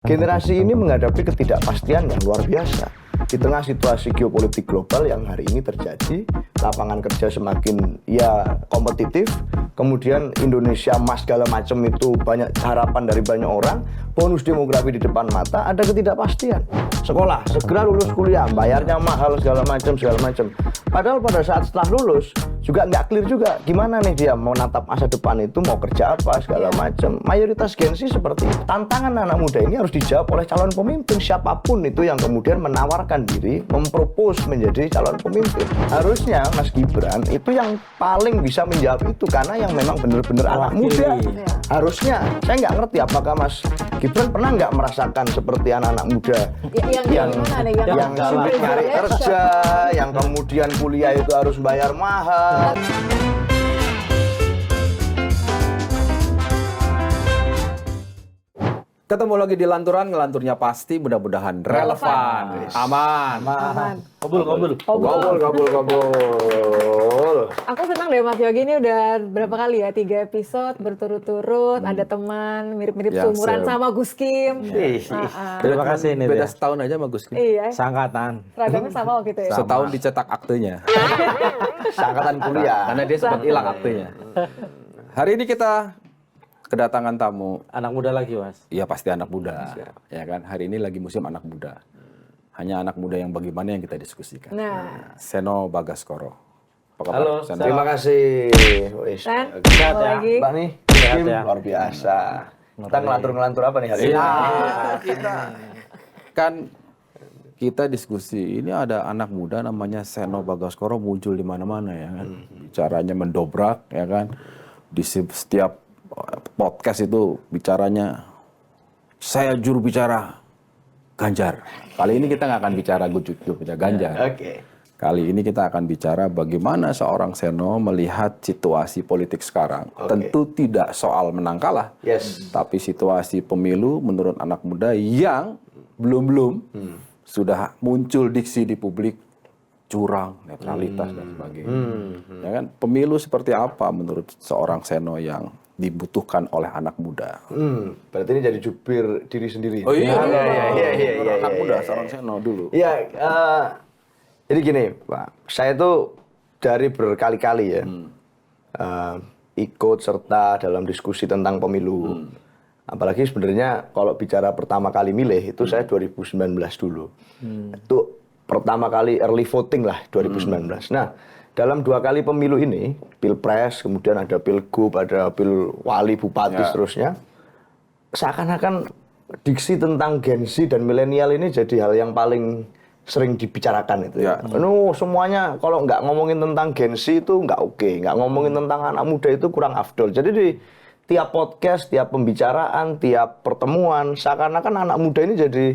Generasi ini menghadapi ketidakpastian yang luar biasa. Di tengah situasi geopolitik global yang hari ini terjadi, lapangan kerja semakin kompetitif, kemudian Indonesia emas segala macam itu banyak harapan dari banyak orang, bonus demografi di depan mata, ada ketidakpastian. Sekolah, segera lulus kuliah, bayarnya mahal segala macam. Padahal pada saat setelah lulus, juga nggak clear juga gimana nih dia mau menatap masa depan itu, mau kerja apa segala macam. Mayoritas Gen Z seperti itu. Tantangan anak muda ini harus dijawab oleh calon pemimpin siapapun itu yang kemudian menawarkan diri, mempropose menjadi calon pemimpin. Harusnya Mas Gibran itu yang paling bisa menjawab itu karena yang memang benar-benar anak muda. Harusnya, saya nggak ngerti apakah Mas Gibran pernah nggak merasakan seperti anak-anak muda yang sulit nyari kerja, yang kemudian kuliah itu harus bayar mahal. Ketemu lagi di Lanturan, ngelanturnya pasti mudah-mudahan relevan, aman. Kabul. Aku senang deh Mas Yogi ini udah berapa kali ya, 3 episode berturut-turut, ada teman mirip-mirip Ya, seumuran sama Gus Kim. Terima kasih ini. Beda setahun aja sama Gus Kim. Iya, Sangkatan. seragamnya sama waktu itu ya. Setahun dicetak aktenya. Seangkatan kuliah. Karena dia sempat hilang aktenya. Hari ini kita kedatangan tamu. Anak muda lagi, Mas. Iya pasti anak muda, ya kan. Hari ini lagi musim anak muda. Hanya anak muda yang bagaimana yang kita diskusikan. Nah, Seno Bagaskoro. Apa kabar, Halo, Seno? Terima kasih. San, Sehat ketemu ya? lagi. Mbak nih, Sehat Kim, ya? luar biasa. Kita ngelantur-ngelantur apa nih hari ini? Kan kita diskusi ini ada anak muda namanya Seno Bagaskoro muncul di mana-mana ya kan. Bicaranya mendobrak ya kan. Di setiap podcast itu bicaranya saya juru bicara Ganjar. Kali ini kita nggak akan bicara juru bicara Ganjar. Oke. Kali ini kita akan bicara bagaimana seorang Seno melihat situasi politik sekarang. Tentu tidak soal menang kalah, Yes. tapi situasi pemilu menurut anak muda yang belum sudah muncul diksi di publik curang, netralitas dan sebagainya. Ya kan? Pemilu seperti apa menurut seorang Seno yang dibutuhkan oleh anak muda? Berarti ini jadi jubir diri sendiri. Oh iya, iya. anak muda seorang Seno dulu. Iya, jadi gini, Pak. Saya tuh dari berkali-kali ya ikut serta dalam diskusi tentang pemilu. Apalagi sebenarnya kalau bicara pertama kali milih itu saya 2019 dulu. Itu pertama kali early voting lah 2019. Nah, dalam 2 kali pemilu ini, pilpres, kemudian ada pilgub, ada pil wali, bupati, seterusnya, seakan-akan diksi tentang Gen Z dan milenial ini jadi hal yang paling sering dibicarakan itu ya. Semuanya kalau nggak ngomongin tentang Gen Z itu nggak oke, nggak ngomongin tentang anak muda itu kurang afdol. Jadi di tiap podcast, tiap pembicaraan, tiap pertemuan, seakan-akan anak muda ini jadi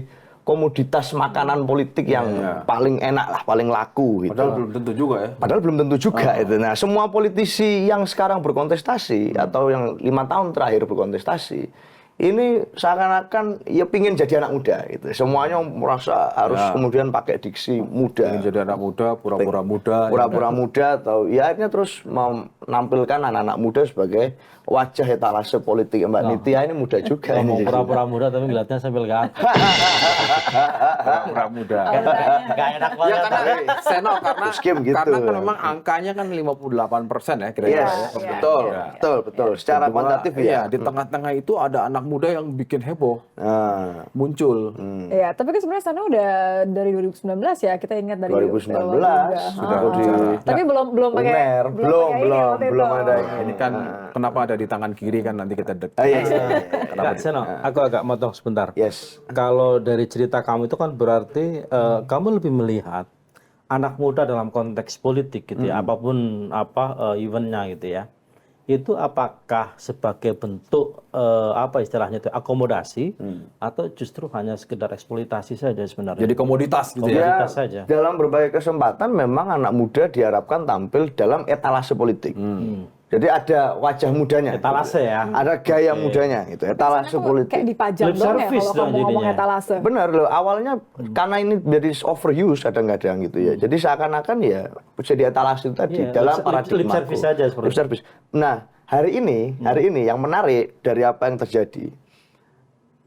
komoditas makanan politik yang paling enak lah, paling laku gitu. Padahal belum tentu juga ya. Padahal belum tentu juga itu. Nah, semua politisi yang sekarang berkontestasi atau yang 5 tahun terakhir berkontestasi, ini seakan-akan ya pingin jadi anak muda gitu. Semuanya merasa harus kemudian pakai diksi muda. Ingin jadi anak muda, pura-pura muda. Pura-pura muda atau ya akhirnya terus menampilkan anak-anak muda sebagai wajah etalase politik. Mbak Nitya ini muda juga. Mau Ini pura-pura muda tapi ngeliatnya sambil gak Pura-pura muda. Gak enak Ya banget. karena Seno Terus Kim gitu. karena kan memang angkanya kan 58% ya kira-kira. Yes, ya. betul. Secara Kedua, kuantitatif iya, ya. di tengah-tengah itu ada anak muda yang bikin heboh, Nah, muncul. Iya, tapi kan sebenarnya sana udah dari 2019 ya, kita ingat dari 2019 sudah di Tapi belum pakai UNER, belum ada ini. Ini kan kenapa ada di tangan kiri kan nanti kita Iya. Kak Seno, aku agak motong sebentar. Yes. Kalau dari cerita kamu itu kan berarti kamu lebih melihat anak muda dalam konteks politik gitu ya, apapun eventnya gitu ya. Itu apakah sebagai bentuk apa istilahnya itu akomodasi atau justru hanya sekedar eksploitasi saja sebenarnya? jadi komoditas gitu ya. Komoditas saja. Dalam berbagai kesempatan memang anak muda diharapkan tampil dalam etalase politik. Jadi ada wajah mudanya. Etalase ya. Ada gaya mudanya gitu, etalase politik. kayak dipajang Lip dong ya service kalau dong kamu ngomong jadinya. etalase. Benar loh, awalnya karena ini jadi overuse kadang-kadang gitu ya. Jadi seakan-akan ya jadi etalase itu tadi Iya, dalam lip paradigma. service saja seperti Lip service. Nah, hari ini yang menarik dari apa yang terjadi,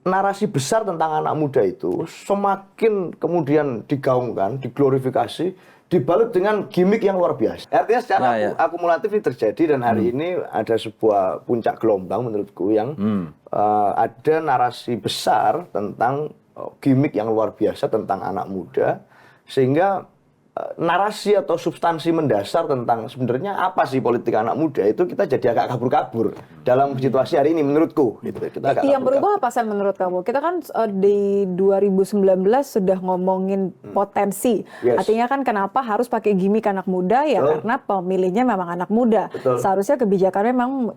narasi besar tentang anak muda itu semakin kemudian digaungkan, diglorifikasi, dibalut dengan gimmick yang luar biasa. Artinya secara akumulatif ini terjadi dan hari ini ada sebuah puncak gelombang menurutku yang ada narasi besar tentang gimmick yang luar biasa tentang anak muda, sehingga narasi atau substansi mendasar tentang sebenarnya apa sih politik anak muda itu kita jadi agak kabur-kabur dalam situasi hari ini menurutku. Gitu. Kita agak yang berubah apa sih menurut kamu? Kita kan di 2019 sudah ngomongin potensi. Artinya kan kenapa harus pakai gimmick anak muda ya karena pemilihnya memang anak muda. Seharusnya kebijakannya memang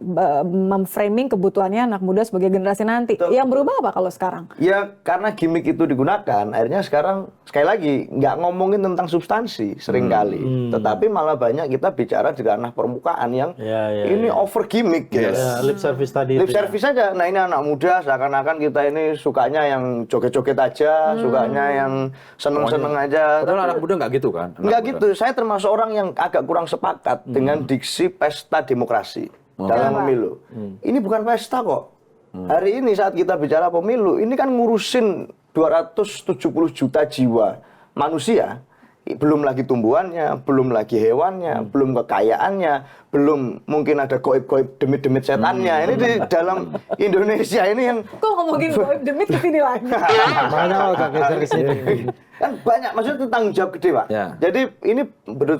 memframing kebutuhannya anak muda sebagai generasi nanti. Yang berubah apa kalau sekarang? Ya karena gimmick itu digunakan, akhirnya sekarang sekali lagi nggak ngomongin tentang substansi seringkali, tetapi malah banyak kita bicara di ranah permukaan yang ini over gimmick, lip service tadi. Lip service aja. Nah ini anak muda seakan-akan kita ini sukanya yang joget-joget aja, sukanya yang seneng-seneng aja. Padahal anak muda nggak gitu kan? Nggak gitu. Saya termasuk orang yang agak kurang sepakat dengan diksi pesta demokrasi dalam pemilu. Ini bukan pesta kok. Hari ini saat kita bicara pemilu, ini kan ngurusin 270 juta jiwa manusia. Belum lagi tumbuhannya, belum lagi hewannya, belum kekayaannya, belum mungkin ada goib-goib demit-demit setannya. Ini di dalam Indonesia ini yang kok ngomongin goib demit kesini lagi? Mana agak geser ke sini. Kan banyak, maksudnya itu tanggung jawab gede, Pak. Jadi ini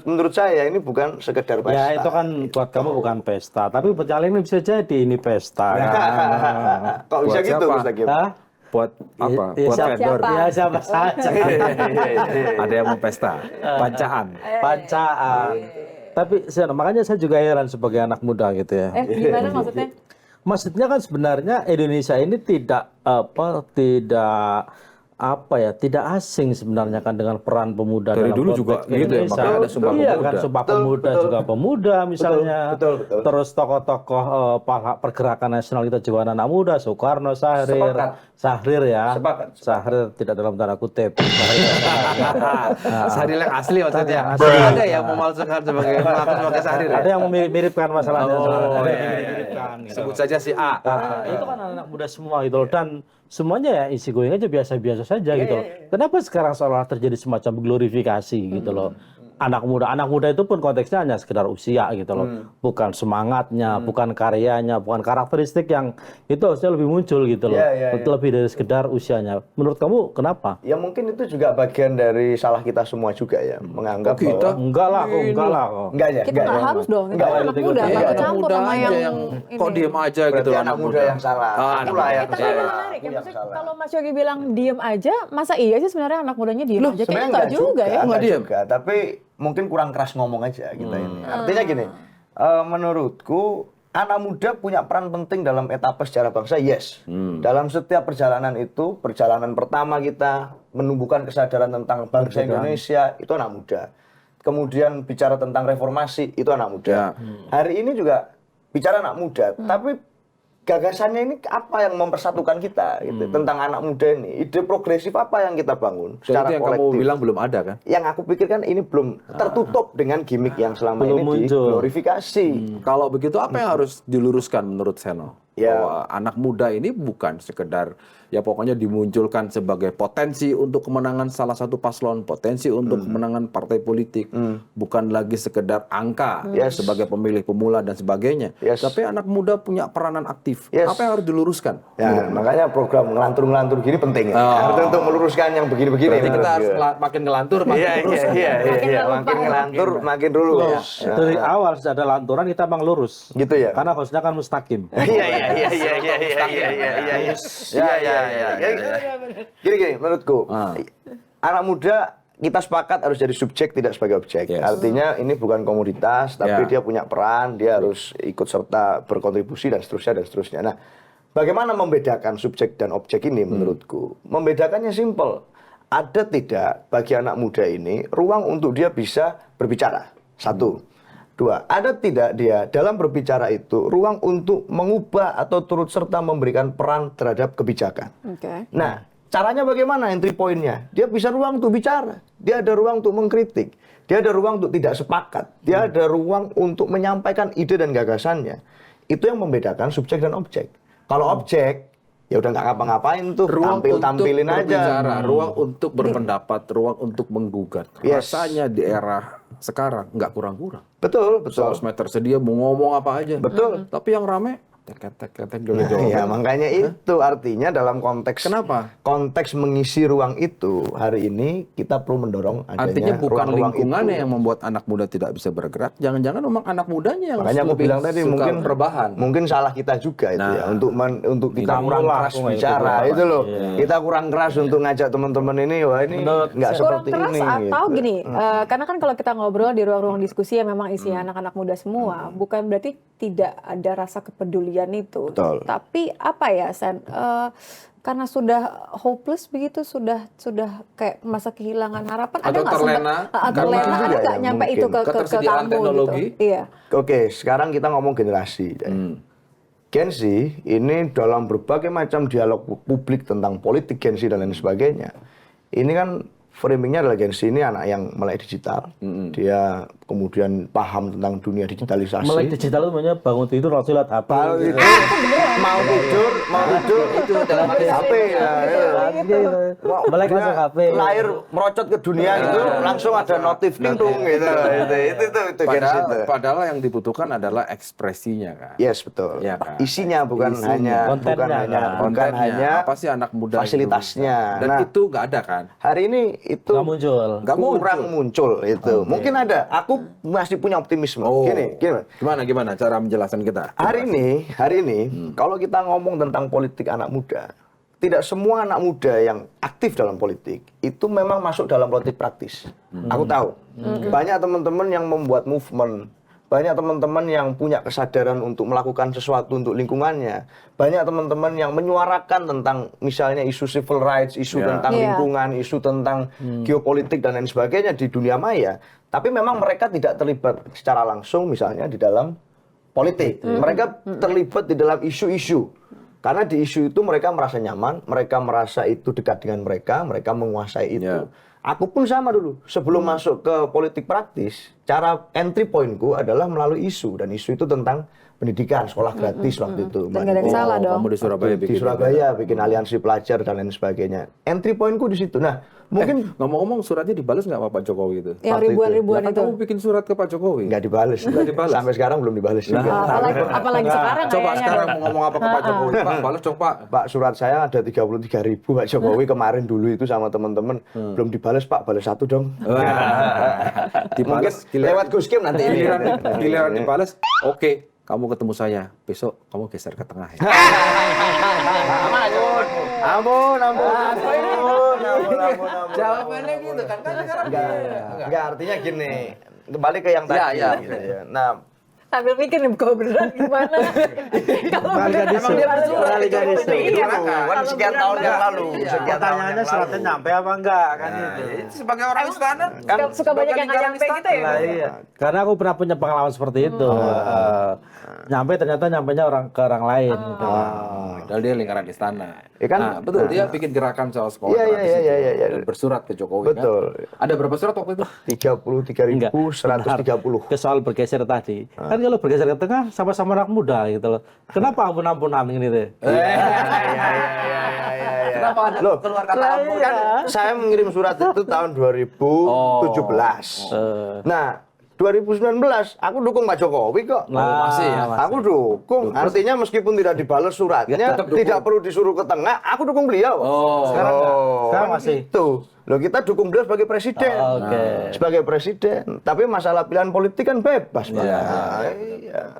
menurut saya ini bukan sekedar pesta. Ya itu kan buat kamu bukan pesta, tapi buat kalian ini bisa jadi ini pesta. Kok bisa gitu, Mas Tagib? Buat apa? Buat vendor. Ya siapa saja. Ada yang mau pesta, pancaan. Tapi makanya saya juga heran sebagai anak muda gitu ya. Gimana maksudnya? Maksudnya kan sebenarnya Indonesia ini tidak asing sebenarnya kan dengan peran pemuda dari dalam dulu juga gitu ya, makanya ada Sumpah Pemuda. Kan Sumpah Pemuda juga pemuda misalnya. Betul. Terus tokoh-tokoh pergerakan nasional kita juga anak muda, Soekarno, Syahrir ya. Syahrir tidak dalam tanda kutip. Syahrir yang asli maksudnya. Ada yang memalsukan sebagai Syahrir. Ada yang mirip-miripkan masalahnya. Sebut saja si A. Itu kan anak muda semua gitu loh, dan semuanya ya isi going aja biasa-biasa saja gitu loh. Kenapa sekarang seolah terjadi semacam glorifikasi gitu loh. Anak muda itu pun konteksnya hanya sekedar usia gitu loh. Bukan semangatnya, bukan karyanya, bukan karakteristik yang itu harusnya lebih muncul gitu loh. Lebih dari sekedar usianya. Menurut kamu kenapa? Ya mungkin itu juga bagian dari salah kita semua juga ya, menganggap kita enggak lah kok. Enggak ya. Kita nggak harus dong, kita anak muda, nggak campur sama yang kok diem aja gitu loh. Anak muda yang salah. Itulah yang menarik. Kalau Mas Yogi bilang diem aja, masa iya sih sebenarnya anak mudanya diem aja? Kayaknya nggak juga ya. Nggak diem. Tapi mungkin kurang keras ngomong aja kita ini. Artinya gini, menurutku anak muda punya peran penting dalam etapa sejarah bangsa, yes. Dalam setiap perjalanan itu, perjalanan pertama kita menumbuhkan kesadaran tentang bangsa Indonesia, itu anak muda. Kemudian bicara tentang reformasi, itu anak muda. Hari ini juga bicara anak muda, tapi gagasannya ini apa yang mempersatukan kita gitu, tentang anak muda ini, ide progresif apa yang kita bangun secara yang kolektif. Kamu bilang belum ada kan? Yang aku pikirkan ini belum tertutup dengan gimmick yang selama ini diglorifikasi. Kalau begitu apa yang harus diluruskan menurut Seno? Bahwa anak muda ini bukan sekedar ya pokoknya dimunculkan sebagai potensi untuk kemenangan salah satu paslon, potensi untuk kemenangan partai politik, bukan lagi sekedar angka sebagai pemilih pemula dan sebagainya. Tapi anak muda punya peranan aktif. Apa yang harus diluruskan? Ya, makanya program ngelantur-ngelantur gini penting ya. Untuk meluruskan yang begini-begini. Berarti kita harus makin ngelantur, makin lurus. Makin ngelantur, makin lurus. Dari awal sudah ada lanturan kita bang lurus. Gitu ya. Karena harusnya kan mustaqim. Gini, menurutku anak muda kita sepakat harus jadi subjek tidak sebagai objek. Artinya ini bukan komoditas, tapi dia punya peran, dia harus ikut serta berkontribusi dan seterusnya. Nah, bagaimana membedakan subjek dan objek ini menurutku? Membedakannya simpel. Ada tidak bagi anak muda ini ruang untuk dia bisa berbicara? Satu. Dua, ada tidak dia dalam berbicara itu ruang untuk mengubah atau turut serta memberikan peran terhadap kebijakan. Nah, caranya bagaimana entry point-nya? Dia bisa ruang untuk bicara, dia ada ruang untuk mengkritik, dia ada ruang untuk tidak sepakat, dia ada ruang untuk menyampaikan ide dan gagasannya. Itu yang membedakan subjek dan objek. Kalau objek, ya udah nggak ngapa-ngapain tuh, tampilin untuk aja. berbicara, ruang untuk berpendapat, ruang untuk menggugat. Yes. Rasanya di era sekarang nggak kurang-kurang. Betul. Sosmed tersedia mau ngomong apa aja. Betul. Tapi yang rame tek Ya makanya itu artinya dalam konteks Kenapa? konteks mengisi ruang itu hari ini kita perlu mendorong adanya Artinya bukan ruang-ruang lingkungannya itu. yang membuat anak muda tidak bisa bergerak, jangan-jangan memang anak mudanya yang Makanya aku lebih bilang tadi suka mungkin rebahan. mungkin salah kita juga itu ya untuk kita kurang keras bicara itu loh. Kita kurang keras untuk ngajak teman-teman ini wah ini nggak kurang seperti keras ini. atau gitu. gini, karena kan kalau kita ngobrol di ruang-ruang diskusi yang memang isinya anak-anak muda semua, bukan berarti tidak ada rasa kepedulian itu. Betul. Tapi apa ya, Sen? Karena sudah hopeless begitu, sudah kayak masa kehilangan harapan. Atau ada nggak terlena, terlena, juga ada ya, nggak nyampe mungkin. itu ke Ketersediaan kamu teknologi. gitu? Iya. Oke, sekarang kita ngomong generasi. Gen Z ini dalam berbagai macam dialog publik tentang politik Gen Z dan lain sebagainya. Ini kan framingnya adalah Gen Z ini anak yang melek digital. Dia kemudian paham tentang dunia digitalisasi. Melek digital itu namanya bangun tidur langsung lihat HP. Mau tidur itu dalam HP ya. Melek langsung HP. Lahir merocot ke dunia itu langsung ada notif ting tung gitu. Itu Gen Z. Padahal yang dibutuhkan adalah ekspresinya kan. Yes, betul. Ya kan? Isinya bukan Isinya. Kontennya. bukan hanya apa sih anak muda fasilitasnya. itu? Dan Nah, itu nggak ada kan? hari ini itu Nggak muncul. Nggak kurang muncul itu. Mungkin ada. Aku masih punya optimisme. Gini. Gimana cara menjelaskan kita? Hari ini kalau kita ngomong tentang politik anak muda, tidak semua anak muda yang aktif dalam politik itu memang masuk dalam politik praktis. Aku tahu. Banyak teman-teman yang membuat movement, banyak teman-teman yang punya kesadaran untuk melakukan sesuatu untuk lingkungannya. Banyak teman-teman yang menyuarakan tentang misalnya isu civil rights, isu tentang lingkungan, isu tentang geopolitik dan lain sebagainya di dunia maya. Tapi memang mereka tidak terlibat secara langsung misalnya di dalam politik. Mereka terlibat di dalam isu-isu. Karena di isu itu mereka merasa nyaman, mereka merasa itu dekat dengan mereka menguasai itu. Aku pun sama dulu, sebelum masuk ke politik praktis, cara entry pointku adalah melalui isu. Dan isu itu tentang pendidikan, sekolah gratis waktu itu. Dan nggak ada yang salah dong. Kamu di Surabaya Di Surabaya bikin aliansi pelajar dan lain sebagainya. Entry pointku di situ. Nah, mungkin ngomong-ngomong suratnya dibalas nggak sama Pak Jokowi itu? Yang ribuan-ribuan Lah kan itu. kamu bikin surat ke Pak Jokowi. nggak dibales. Sampai sekarang belum dibales juga. Apalagi sekarang Coba kayaknya. sekarang mau ngomong apa ke Pak Jokowi? Pak, balas dong Pak. Pak, surat saya ada 33.000 Pak Jokowi kemarin dulu itu sama teman-teman belum dibales Pak, balas satu dong. Dibalas, Mungkin lewat Gus Kim nanti ini. giliran dibalas. Oke, kamu ketemu saya. Besok kamu geser ke tengah ya. Ampun. Jawabannya gitu kan sekarang. Enggak, artinya gini. Kembali ke yang tadi. Iya. Nah, Sambil mikir nih, kalau beneran gimana? Kalau beneran isu. emang dia beneran Balikan isu. Iya, kan sekian tahun yang lalu. Pertanyaannya suratnya nyampe apa enggak kan itu. Sebagai orang istana suka banyak yang nggak nyampe gitu ya? Nah, iya. Karena aku pernah punya pengalaman seperti itu. Nyampe ternyata nyampenya ke orang lain gitu. Padahal dia lingkaran istana. Ya kan? Nah, betul. Dia bikin gerakan soal sekolah Iya, gratis itu. iya. Dan bersurat ke Jokowi Betul. kan. Ada berapa surat waktu itu? 33.130. Ke soal bergeser tadi. Kan kalau bergeser ke tengah sama-sama anak muda gitu loh. Kenapa ampun-ampunan ini deh? Kenapa ada keluar kata ampun? Kan saya mengirim surat itu tahun 2017. Nah, 2019 aku dukung Pak Jokowi kok. Masih ya, Aku dukung. Artinya meskipun tidak dibalas suratnya, tetap dukung. tidak perlu disuruh ke tengah, aku dukung beliau. Sekarang kan masih. Itu. Loh, kita dukung beliau sebagai presiden. Sebagai presiden. Tapi masalah pilihan politik kan bebas, Pak. Iya,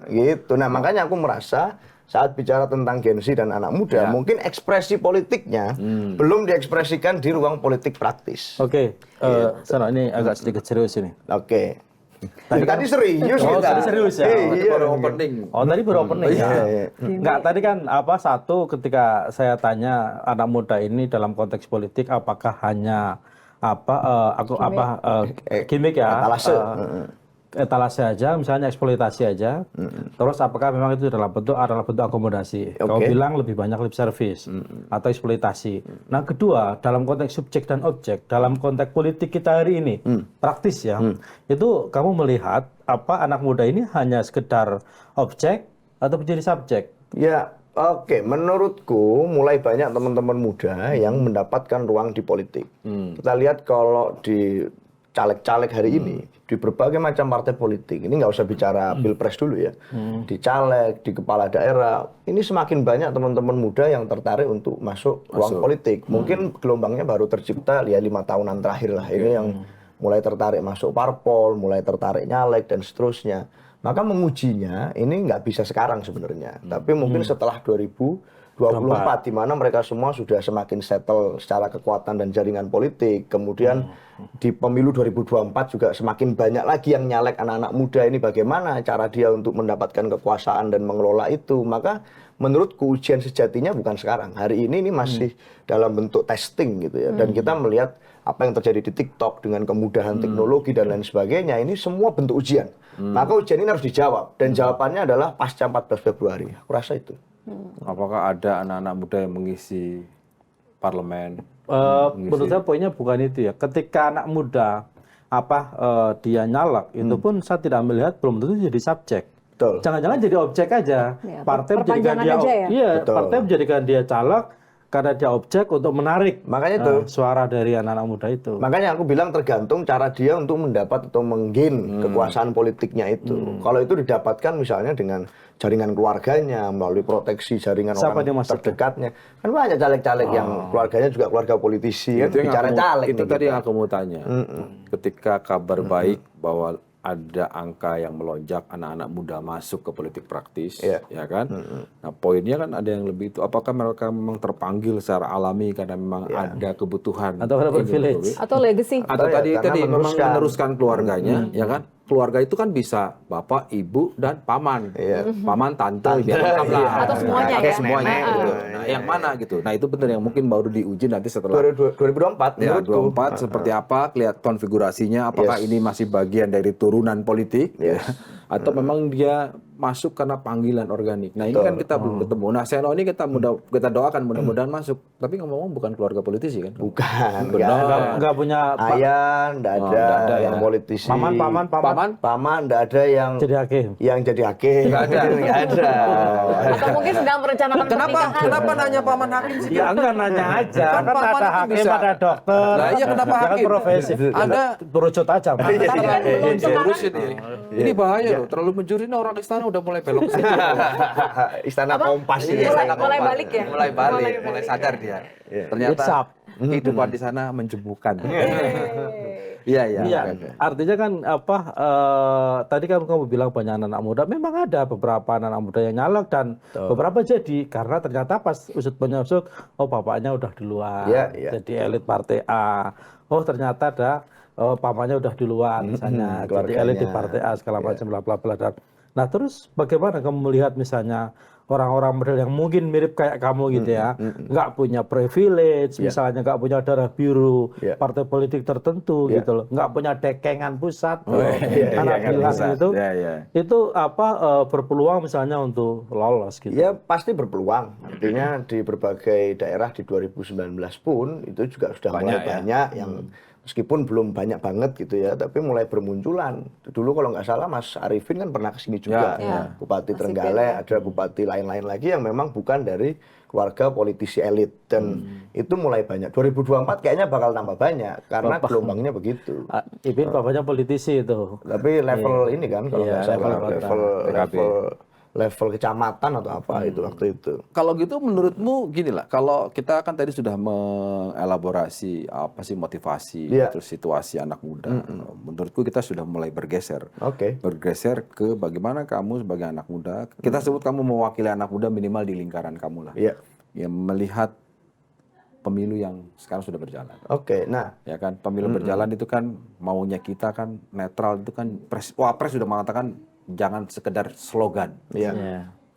gitu. Nah, makanya aku merasa saat bicara tentang Gen Z dan anak muda, mungkin ekspresi politiknya belum diekspresikan di ruang politik praktis. Oke, Sana ini agak sedikit serius ini. Oke. Tadi serius Oh, kita. tadi serius ya? Iya. Baru opening. Oh, tadi baru opening ya? Iya. Enggak, tadi kan satu ketika saya tanya anak muda ini dalam konteks politik apakah hanya gimmick ya? Etalase aja, misalnya eksploitasi aja. Terus apakah memang itu adalah bentuk akomodasi? Kau bilang lebih banyak lip service atau eksploitasi. Nah, kedua, dalam konteks subjek dan objek, dalam konteks politik kita hari ini, praktis ya, itu kamu melihat anak muda ini hanya sekedar objek atau menjadi subjek? Ya, Oke, menurutku mulai banyak teman-teman muda yang mendapatkan ruang di politik. Kita lihat kalau di caleg-caleg hari ini, di berbagai macam partai politik, ini nggak usah bicara pilpres dulu ya, di caleg, di kepala daerah, ini semakin banyak teman-teman muda yang tertarik untuk masuk ruang politik. Mungkin gelombangnya baru tercipta ya 5 tahunan terakhir lah, ini yang mulai tertarik masuk parpol, mulai tertarik nyalek dan seterusnya. Maka mengujinya ini nggak bisa sekarang sebenarnya, tapi mungkin setelah 2024 di mana mereka semua sudah semakin settle secara kekuatan dan jaringan politik. Kemudian di pemilu 2024 juga semakin banyak lagi yang nyalek anak-anak muda ini, bagaimana cara dia untuk mendapatkan kekuasaan dan mengelola itu. Maka menurutku ujian sejatinya bukan sekarang. Hari ini masih dalam bentuk testing gitu ya. Dan kita melihat apa yang terjadi di TikTok dengan kemudahan teknologi dan lain sebagainya, ini semua bentuk ujian. Maka ujian ini harus dijawab, dan jawabannya adalah pasca 14 Februari. Aku rasa itu. Apakah ada anak-anak muda yang mengisi parlemen? Menurut saya poinnya bukan itu ya. Ketika anak muda dia nyalek, itu pun saya tidak melihat belum tentu jadi subjek. Betul. Jangan-jangan jadi objek aja. Ya, Partai menjadikan dia, aja ya? iya, Betul. partai menjadikan dia caleg karena dia objek untuk menarik Makanya itu. suara dari anak-anak muda itu. Makanya aku bilang tergantung cara dia untuk mendapat atau menggain kekuasaan politiknya itu. Kalau itu didapatkan misalnya dengan jaringan keluarganya, melalui proteksi jaringan Siapa dia orang maksudnya? terdekatnya. Kan banyak caleg-caleg yang keluarganya juga keluarga politisi, kan Itu yang bicara caleg. itu nih tadi kita. yang aku mau tanya. Ketika kabar baik bahwa ada angka yang melonjak anak-anak muda masuk ke politik praktis, Iya. ya kan? Nah, poinnya kan ada yang lebih itu. Apakah mereka memang terpanggil secara alami karena memang ada kebutuhan Atau ada ini, privilege. Atau legacy. atau Atau ya, tadi karena memang meneruskan. meneruskan keluarganya, ya kan? Keluarga itu kan bisa bapak, ibu, dan paman, paman, tante, biar lengkap lah. Atau semuanya Atau ya? semuanya Nenek. gitu. Nah, yang mana gitu? Nah, itu benar yang mungkin baru diuji nanti setelah 2024 ya, menurutku. 24 seperti apa, lihat konfigurasinya, apakah ini masih bagian dari turunan politik, ya, atau memang dia masuk karena panggilan organik. Nah, ini kan kita belum ketemu. Nah, Seno ini kita doakan mudah-mudahan masuk. Tapi ngomong-ngomong bukan keluarga politisi kan? Bukan, Nggak punya ayah, nggak ada yang politisi. paman. Paman, nggak ada yang Jadi hakim. hakim. Nggak ada. Nggak ada. Atau mungkin sedang merencanakan pernikahan. Kenapa nanya paman hakim sih? Ya enggak nanya aja. Kan Kan paman ada itu hakim, bisa. ada dokter. Lah iya, kenapa Jangan hakim? profesi. Anda berucut aja. Mas. Lurus ini. Ini bahaya loh. Terlalu menjuri nih, orang istana udah mulai belok ke sini. Istana Kompas ini. Mulai balik ya? Mulai sadar dia. It's Ternyata up. kehidupan di sana menjemukan. Iya. Iya, artinya kan tadi kan kamu bilang banyak anak muda, memang ada beberapa anak muda yang nyalek dan beberapa jadi karena ternyata pas usut penyusut, oh bapaknya udah duluan, jadi elit partai A, oh ternyata ada pamannya udah duluan misalnya, jadi elit di partai A segala macam bla bla bla. Nah terus bagaimana kamu melihat misalnya orang-orang model yang mungkin mirip kayak kamu gitu ya, nggak punya privilege, misalnya nggak punya darah biru, partai politik tertentu gitu loh, nggak punya dekengan pusat, anak bilang itu berpeluang misalnya untuk lolos gitu. Ya pasti berpeluang, artinya di berbagai daerah di 2019 pun itu juga sudah mulai banyak yang meskipun belum banyak banget gitu ya, tapi mulai bermunculan. Dulu kalau nggak salah Mas Arifin kan pernah kesini juga, Bupati Trenggalek, ada bupati lain-lain lagi yang memang bukan dari keluarga politisi elit, dan itu mulai banyak. 2024 kayaknya bakal tambah banyak karena gelombangnya begitu. Ipin bapaknya politisi itu. Tapi level ini kan kalau nggak salah level kecamatan atau apa itu waktu itu. Kalau gitu menurutmu gini lah, kalau kita kan tadi sudah mengelaborasi apa sih motivasi terus situasi anak muda, menurutku kita sudah mulai bergeser. Bergeser ke bagaimana kamu sebagai anak muda, kita sebut kamu mewakili anak muda minimal di lingkaran kamu lah. Yang melihat pemilu yang sekarang sudah berjalan. Nah, ya kan pemilu berjalan itu kan maunya kita kan netral, itu kan Wapres sudah mengatakan jangan sekedar slogan,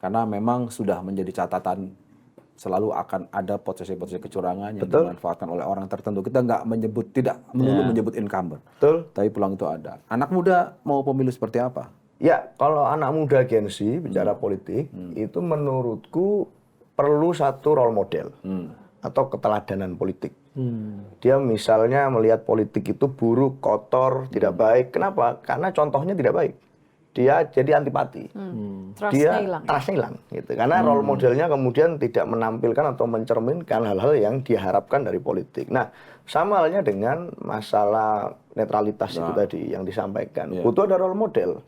karena memang sudah menjadi catatan selalu akan ada potensi-potensi kecurangan yang dimanfaatkan oleh orang tertentu. Kita nggak tidak melulu menyebut incumbent, tapi peluang itu ada. Anak muda mau pemilu seperti apa? Ya, kalau anak muda Gen Z bicara politik itu menurutku perlu satu role model atau keteladanan politik. Dia misalnya melihat politik itu buruk, kotor, tidak baik. Kenapa? Karena contohnya tidak baik. dia jadi antipati. Trustnya hilang. Trustnya hilang gitu. Karena role modelnya kemudian tidak menampilkan atau mencerminkan hal-hal yang diharapkan dari politik. Nah, sama halnya dengan masalah netralitas itu tadi yang disampaikan. Butuh ada role model.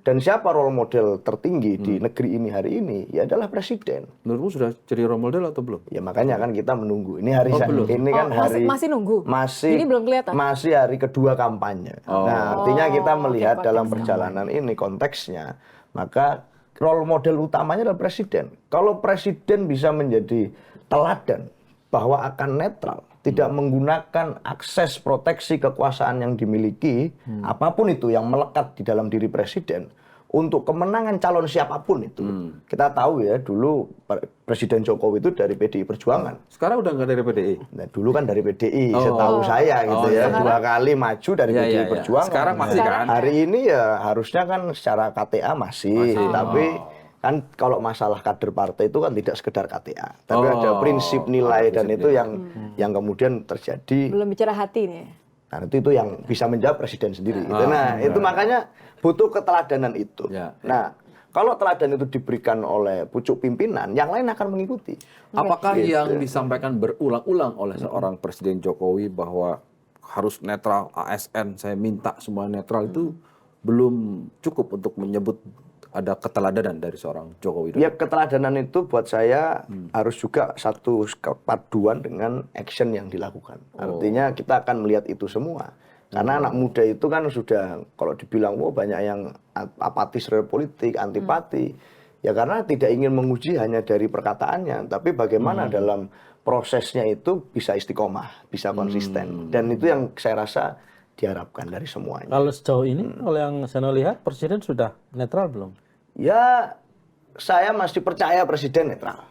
Dan siapa role model tertinggi di negeri ini hari ini? Ya adalah presiden. Menurutmu sudah jadi role model atau belum? Ya makanya kan kita menunggu. Ini hari ini kan masih, hari masih nunggu. Masih Ini belum kelihatan. Masih hari kedua kampanye. Nah, artinya kita melihat oke, dalam konteksnya. perjalanan ini konteksnya, maka role model utamanya adalah presiden. Kalau presiden bisa menjadi teladan bahwa akan netral, tidak menggunakan akses proteksi kekuasaan yang dimiliki, apapun itu yang melekat di dalam diri presiden, untuk kemenangan calon siapapun itu. Kita tahu ya, dulu Presiden Jokowi itu dari PDI Perjuangan. Sekarang udah nggak dari PDI? Nah, dulu kan dari PDI, setahu saya gitu ya. Dua kali maju dari PDI Perjuangan. Sekarang masih kan? Hari ini ya harusnya kan secara KTA masih. Tapi kan kalau masalah kader partai itu kan tidak sekedar KTA, tapi ada prinsip nilai dan itu yang kemudian terjadi. Belum bicara hati nih. Nah, itu yang bisa menjawab presiden sendiri. Gitu. Nah, itu makanya butuh keteladanan itu. Nah, kalau teladan itu diberikan oleh pucuk pimpinan, yang lain akan mengikuti. Apakah yang disampaikan berulang-ulang oleh seorang Presiden Jokowi bahwa harus netral, ASN, saya minta semua netral itu belum cukup untuk menyebut ada keteladanan dari seorang Jokowi? Ya, keteladanan itu buat saya harus juga satu kepaduan dengan action yang dilakukan. Artinya kita akan melihat itu semua. Karena anak muda itu kan sudah, kalau dibilang banyak yang apatis terhadap politik, antipati. Ya karena tidak ingin menguji hanya dari perkataannya, tapi bagaimana dalam prosesnya itu bisa istiqomah, bisa konsisten. Dan itu yang saya rasa diharapkan dari semuanya. Kalau sejauh ini, kalau yang saya lihat, Presiden sudah netral belum? Ya, saya masih percaya Presiden netral.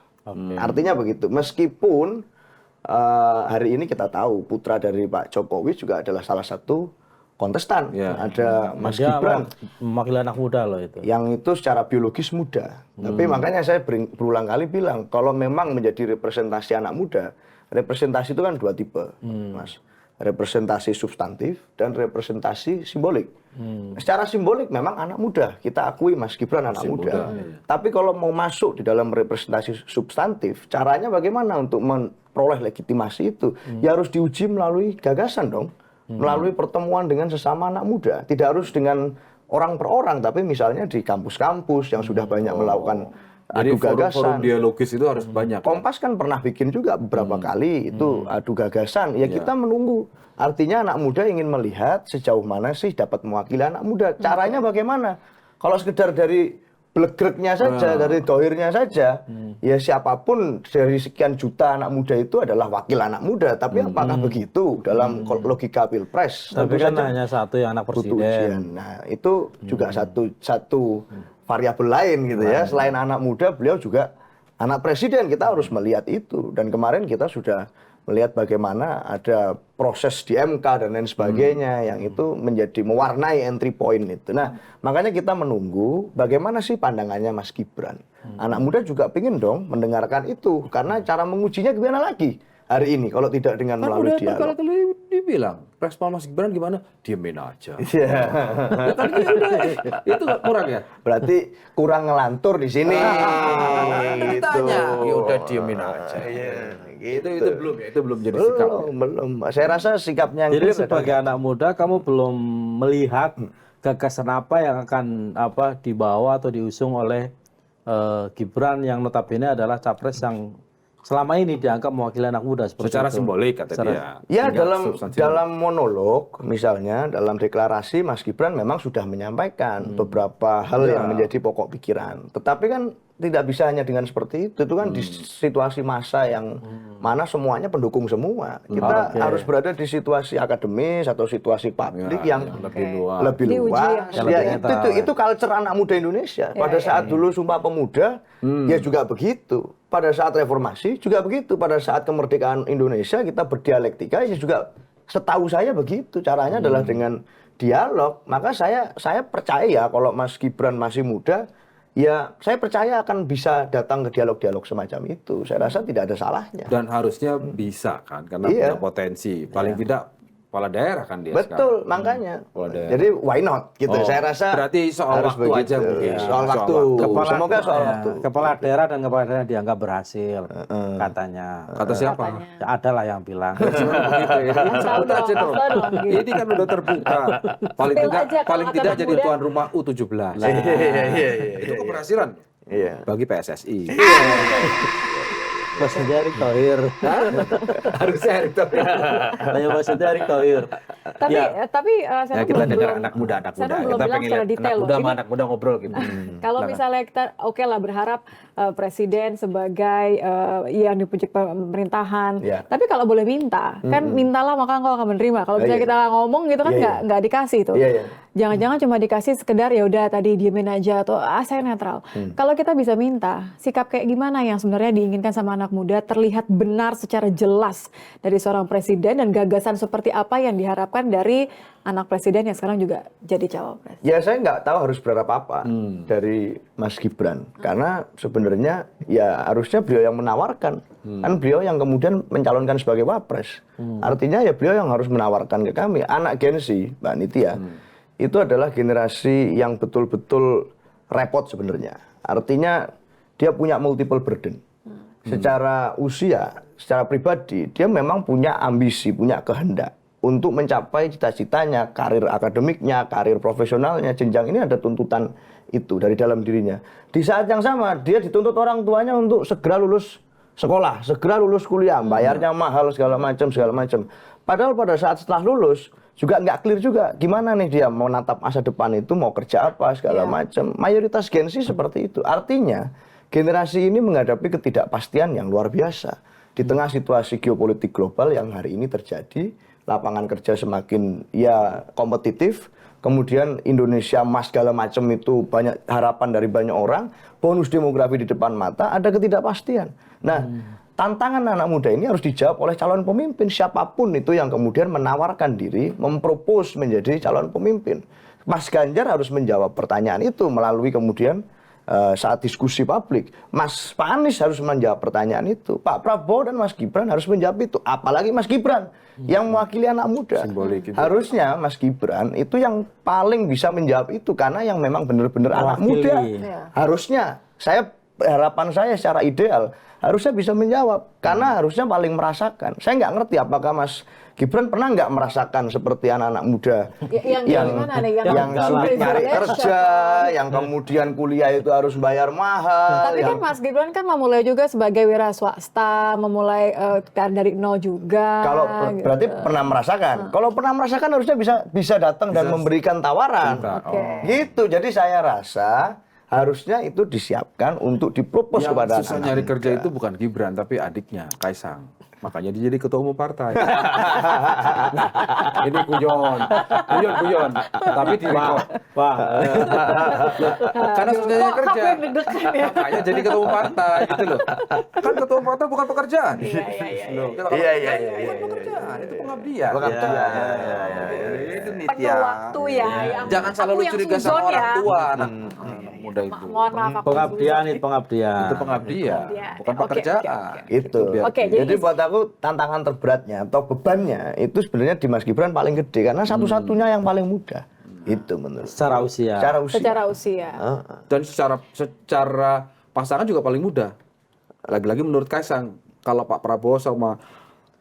Artinya begitu. Meskipun hari ini kita tahu putra dari Pak Jokowi juga adalah salah satu kontestan. Ada Mas Gibran. Mewakili anak muda loh itu. Yang itu secara biologis muda. Tapi makanya saya berulang kali bilang, kalau memang menjadi representasi anak muda, representasi itu kan dua tipe, Mas. Representasi substantif dan representasi simbolik. Secara simbolik memang anak muda, kita akui Mas Gibran anak muda. Tapi kalau mau masuk di dalam representasi substantif, caranya bagaimana untuk memperoleh legitimasi itu? Ya harus diuji melalui gagasan dong, melalui pertemuan dengan sesama anak muda. Tidak harus dengan orang per orang, tapi misalnya di kampus-kampus yang sudah banyak melakukan Jadi adu gagasan. forum dialogis itu harus banyak. Kompas kan pernah bikin juga beberapa kali itu adu gagasan. Ya kita menunggu. Artinya anak muda ingin melihat sejauh mana sih dapat mewakili anak muda. Caranya bagaimana? Kalau sekedar dari blegreknya saja, dari dohirnya saja, ya siapapun dari sekian juta anak muda itu adalah wakil anak muda. Tapi apakah begitu dalam logika pilpres? Tapi Tentu kan saja hanya satu yang anak butuh presiden. ujian. Nah, itu juga satu variabel lain gitu ya. Selain anak muda, beliau juga anak presiden. Kita harus melihat itu. Dan kemarin kita sudah melihat bagaimana ada proses di MK dan lain sebagainya yang itu menjadi mewarnai entry point itu. Nah, makanya kita menunggu bagaimana sih pandangannya Mas Gibran. Anak muda juga pingin dong mendengarkan itu. Karena cara mengujinya gimana lagi hari ini kalau tidak dengan Kan melalui udah dialog. berkali-kali dibilang, respon Mas Gibran gimana? Diemin aja. Iya. Ya kan ya udah, itu nggak kurang ya? Berarti kurang ngelantur di sini. Ditanya, ya udah diemin aja. Gitu. Itu belum ya, itu belum jadi sikap. Belum. Saya rasa sikapnya yang Jadi clear sebagai anak muda, kamu belum melihat gagasan apa yang akan dibawa atau diusung oleh Gibran yang notabene adalah capres yang selama ini dianggap mewakili anak muda seperti Secara itu. simbolik kata dia. Ya Tinggal dalam substansi. monolog misalnya dalam deklarasi Mas Gibran memang sudah menyampaikan beberapa hal yang menjadi pokok pikiran. Tetapi kan tidak bisa hanya dengan seperti itu. Itu kan di situasi masa yang mana semuanya pendukung semua. Kita harus berada di situasi akademis atau situasi publik yang lebih luas. lebih Diuji luas. yang Ya, lebih itu culture anak muda Indonesia. Pada saat dulu Sumpah Pemuda, ya juga begitu. Pada saat reformasi juga begitu. Pada saat kemerdekaan Indonesia kita berdialektika, ya juga setahu saya begitu. Caranya adalah dengan dialog. Maka saya percaya kalau Mas Gibran masih muda, ya saya percaya akan bisa datang ke dialog-dialog semacam itu. Saya rasa tidak ada salahnya. Dan harusnya bisa kan, karena Iya. punya potensi. Paling tidak kepala daerah kan dia Betul, sekarang. makanya. Kepala daerah. Jadi why not gitu. Oh, Saya rasa berarti soal harus waktu aja mungkin. Soal waktu. Semoga soal waktu. Kepala daerah dan kepala daerah dianggap berhasil katanya. Kata siapa? Ya, ada lah yang bilang. Begitu ya. Sebut aja dong. Ini kan udah terbuka. Paling Spill tidak aja kalau kata tidak anak jadi muda. tuan rumah U17. Iya. Itu keberhasilan Iya. bagi PSSI. Maksudnya Erick Thohir. Harusnya Erick Thohir. Maksudnya Erick Thohir. Tapi saya Ya, kita dengar belum, anak muda. saya belum Kita bilang pengen secara lihat detail anak loh. muda sama Ini- anak muda ngobrol gitu. Kalau misalnya kita oke lah berharap presiden sebagai yang di puncak pemerintahan. Ya. Tapi kalau boleh minta, kan mintalah maka engkau akan menerima. Kalau misalnya Iya. kita ngomong gitu kan Iya, nggak dikasih tuh. Iya. Jangan-jangan cuma dikasih sekedar ya udah tadi diemin aja atau saya netral. Kalau kita bisa minta sikap kayak gimana yang sebenarnya diinginkan sama anak muda terlihat benar secara jelas dari seorang presiden dan gagasan seperti apa yang diharapkan dari anak presiden yang sekarang juga jadi cawapres. Ya saya nggak tahu harus berharap apa dari Mas Gibran. Karena sebenarnya ya harusnya beliau yang menawarkan. Kan beliau yang kemudian mencalonkan sebagai wapres. Artinya ya beliau yang harus menawarkan ke kami. Anak Gen Z, Mbak Nitya, itu adalah generasi yang betul-betul repot sebenarnya. Artinya dia punya multiple burden. Secara usia, secara pribadi, dia memang punya ambisi, punya kehendak untuk mencapai cita-citanya, karir akademiknya, karir profesionalnya, jenjang ini ada tuntutan itu dari dalam dirinya. Di saat yang sama, dia dituntut orang tuanya untuk segera lulus sekolah, segera lulus kuliah, bayarnya mahal segala macam. Padahal pada saat setelah lulus juga nggak clear juga gimana nih dia mau natap masa depan itu, mau kerja apa segala macam. Mayoritas Gen Z seperti itu. Artinya generasi ini menghadapi ketidakpastian yang luar biasa di tengah situasi geopolitik global yang hari ini terjadi. Lapangan kerja semakin ya kompetitif, kemudian Indonesia emas segala macam itu banyak harapan dari banyak orang, bonus demografi di depan mata, ada ketidakpastian. Nah, tantangan anak muda ini harus dijawab oleh calon pemimpin siapapun itu yang kemudian menawarkan diri, mempropos menjadi calon pemimpin. Mas Ganjar harus menjawab pertanyaan itu melalui kemudian saat diskusi publik. Mas Pak Anies harus menjawab pertanyaan itu. Pak Prabowo dan Mas Gibran harus menjawab itu. Apalagi Mas Gibran yang mewakili anak muda. Simbolik itu. Harusnya Mas Gibran itu yang paling bisa menjawab itu karena yang memang benar-benar anak Mewakili. muda. Iya. Harusnya harapan saya secara ideal harusnya bisa menjawab karena harusnya paling merasakan. Saya nggak ngerti apakah Mas Gibran pernah nggak merasakan seperti anak-anak muda Yang gimana nih? yang sulit nyari privilege kerja, yang kemudian kuliah itu harus bayar mahal. Tapi kan Mas Gibran kan memulai juga sebagai wira swasta, memulai dari nol juga. Kalau gitu. berarti pernah merasakan. Kalau pernah merasakan harusnya bisa datang dan memberikan tawaran. Oke. Gitu. Jadi saya rasa harusnya itu disiapkan untuk dipropos Yang kepada susah anak-anak nyari muda. kerja itu bukan Gibran tapi adiknya Kaisang. Makanya dia jadi ketua umum partai. Ini guyon. Tapi di record. Wah, Karena susah nyari Kok kerja. aku yang deg-degan ya? Makanya jadi ketua umum partai gitu loh. Kan ketua umum partai bukan pekerjaan. Loh, kita kalau Iya, kerja, iya, bukan iya, pekerjaan, itu pengabdian. Pengabdian. Itu nih, Penuh ya. waktu ya. yang- Jangan selalu aku yang curiga sama suzon orang ya. tua anak muda itu. Mohon maaf aku pengabdian suzon. itu pengabdian. Itu pengabdian, Pengabdian. bukan Oke, pekerjaan. oke, Gitu. Biar- Oke, Jadi buat aku tantangan terberatnya atau bebannya itu sebenarnya di Mas Gibran paling gede karena satu-satunya yang paling muda. Itu menurut Secara usia. secara usia. Secara usia. Dan secara pasangan juga paling mudah. Lagi-lagi menurut Kaisang, kalau Pak Prabowo sama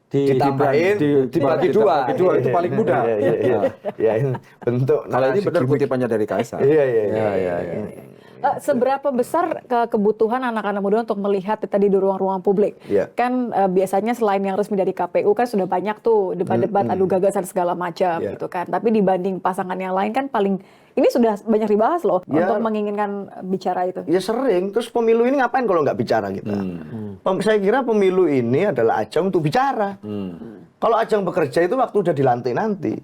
Ditambahin, dibagi dua. itu paling mudah. Iya. Ya, ini bentuk Kalau ini narasi benar gimmick. kutipannya dari Kaisang. Iya. Seberapa besar kebutuhan anak-anak muda untuk melihat tadi di ruang-ruang publik? Iya. Kan biasanya selain yang resmi dari KPU kan sudah banyak tuh debat-debat adu gagasan segala macam Iya. gitu kan. Tapi dibanding pasangan yang lain kan paling ini sudah banyak dibahas loh Ya. untuk menginginkan bicara itu. Ya sering. Terus pemilu ini ngapain kalau nggak bicara kita? Saya kira pemilu ini adalah ajang untuk bicara. Kalau ajang bekerja itu waktu udah dilantik nanti.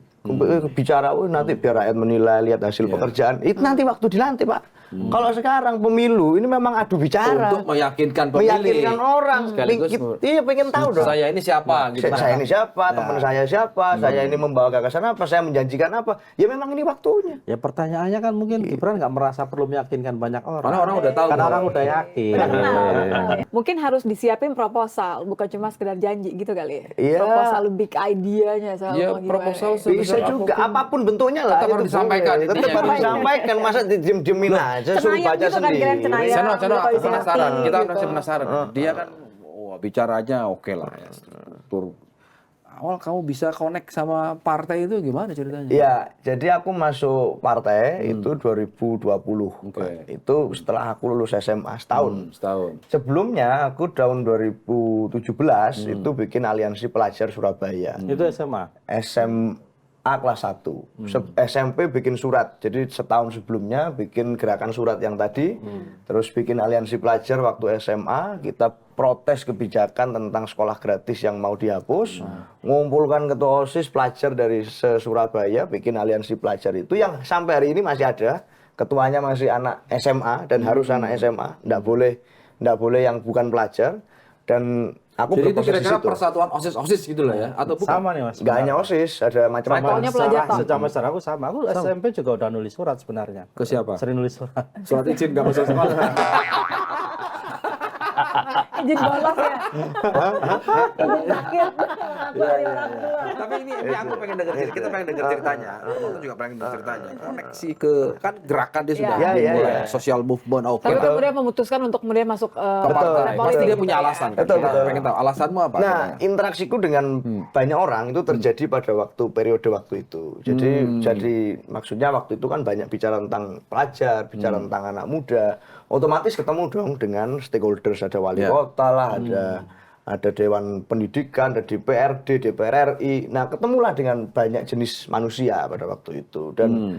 bicara nanti biar rakyat menilai, lihat hasil pekerjaan. Itu nanti waktu dilantik, Pak. Kalau sekarang pemilu ini memang adu bicara. Untuk meyakinkan pemilih. Meyakinkan orang. Iya, pengen tahu dong. Saya ini siapa gitu. Saya ini siapa, teman saya siapa, saya ini membawa gagasan apa, saya menjanjikan apa. Ya memang ini waktunya. Ya pertanyaannya kan mungkin Gibran nggak merasa perlu meyakinkan banyak orang. Karena orang udah tahu. Karena orang udah yakin. Mungkin harus disiapin proposal, bukan cuma sekedar janji gitu kali ya. Iya. Proposal big idea-nya soal Iya, mau gimana. proposal Bisa juga apapun bentuknya lah. Tetap harus disampaikan. Tetap harus disampaikan. Masa diem-diemin aja suruh Cenayang baca gitu kan, sendiri. kirain cenayang. Saya Kondisi penasaran, hati, kita gitu. masih penasaran. Dia kan, wah bicaranya oke lah ya. Struktur. Awal kamu bisa connect sama partai itu gimana ceritanya? Iya, jadi aku masuk partai itu 2020. Oke. Itu setelah aku lulus SMA setahun. Setahun. Sebelumnya aku tahun 2017 itu bikin aliansi pelajar Surabaya. Itu SMA. SMA kelas 1. SMP bikin surat. Jadi setahun sebelumnya bikin gerakan surat yang tadi. Terus bikin aliansi pelajar waktu SMA. Kita protes kebijakan tentang sekolah gratis yang mau dihapus. Ngumpulkan ketua OSIS pelajar dari se-Surabaya. Bikin aliansi pelajar itu yang sampai hari ini masih ada. Ketuanya masih anak SMA dan harus anak SMA. Nggak boleh yang bukan pelajar. Dan aku Jadi itu berproses di kira-kira situ. persatuan OSIS gitu lah ya? Atau bukan? Sama nih Mas. Nggak hanya OSIS, ada macam-macam. Pokoknya pelajar toh. Secara besar aku sama. Aku SMP juga udah nulis surat sebenarnya. Ke siapa? Sering nulis surat. Surat izin nggak masuk sekolah. Izin bolos ya. Izin sakit. Tapi ini aku pengen dengar cerita, kita pengen dengar ceritanya. Aku juga pengen dengar ceritanya. Koneksi ke kan gerakan dia sudah Iya, iya, dimulai. iya. Social movement oke. Tapi lah. kemudian memutuskan untuk kemudian masuk Ke partai. Pasti dia punya alasan. Kan? Betul, Kita betul. pengen tahu alasanmu apa? Nah, interaksiku dengan banyak orang itu terjadi pada periode waktu itu. Jadi maksudnya waktu itu kan banyak bicara tentang pelajar, bicara tentang anak muda. Otomatis ketemu dong dengan stakeholders, ada wali kota lah, ada Dewan Pendidikan, ada DPRD, DPR RI. Nah, ketemulah dengan banyak jenis manusia pada waktu itu dan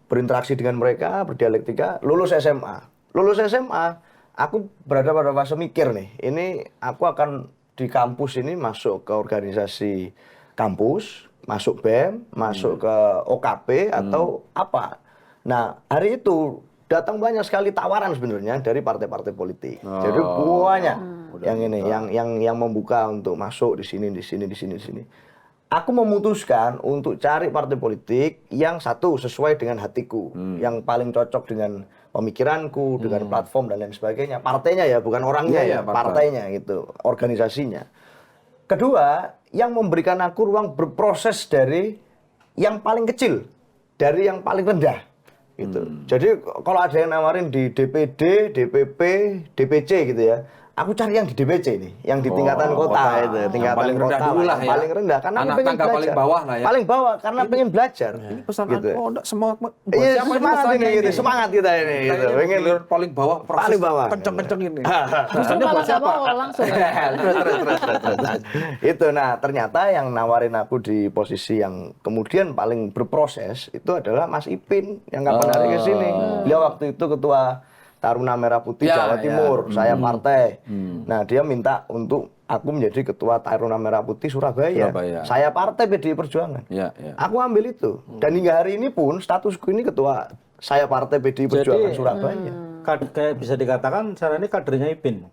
berinteraksi dengan mereka, berdialektika, lulus SMA. Lulus SMA, aku berada pada fase mikir nih, ini aku akan di kampus ini masuk ke organisasi kampus, masuk BEM, masuk ke OKP atau apa. Nah, hari itu datang banyak sekali tawaran sebenarnya dari partai-partai politik. Jadi banyak yang ini, yang membuka untuk masuk di sini. Aku memutuskan untuk cari partai politik yang satu sesuai dengan hatiku, yang paling cocok dengan pemikiranku, dengan platform dan lain sebagainya. Partainya ya, bukan orangnya ya, partainya gitu, organisasinya. Kedua, yang memberikan aku ruang berproses dari yang paling kecil, dari yang paling rendah. Gitu. Jadi kalau ada yang nawarin di DPD, DPP, DPC gitu ya, aku cari yang di DPC nih, yang di tingkatan kota itu, tingkatan paling rendah kota dulu lah ya. paling rendah karena aku Anak pengen tangga belajar. paling bawah lah ya. Paling bawah karena pengen belajar. Ini pesan gitu. aku, enggak semangat. Iya, semangat ini gitu, semangat kita ini gitu. Pengen paling bawah, proses paling bawah. kenceng-kenceng ini. Justru malah nggak mau langsung. Terus. Itu nah ternyata yang nawarin aku di posisi yang kemudian paling berproses itu adalah Mas Ipin yang kapan hari ke sini. Beliau waktu itu ketua Taruna Merah Putih Jawa Timur, saya partai. Nah, dia minta untuk aku menjadi ketua Taruna Merah Putih Surabaya. Saya partai PDI Perjuangan. Aku ambil itu. Dan hingga hari ini pun statusku ini ketua saya partai PDI Perjuangan Surabaya. Kayak bisa dikatakan sekarang ini kadernya Ipin.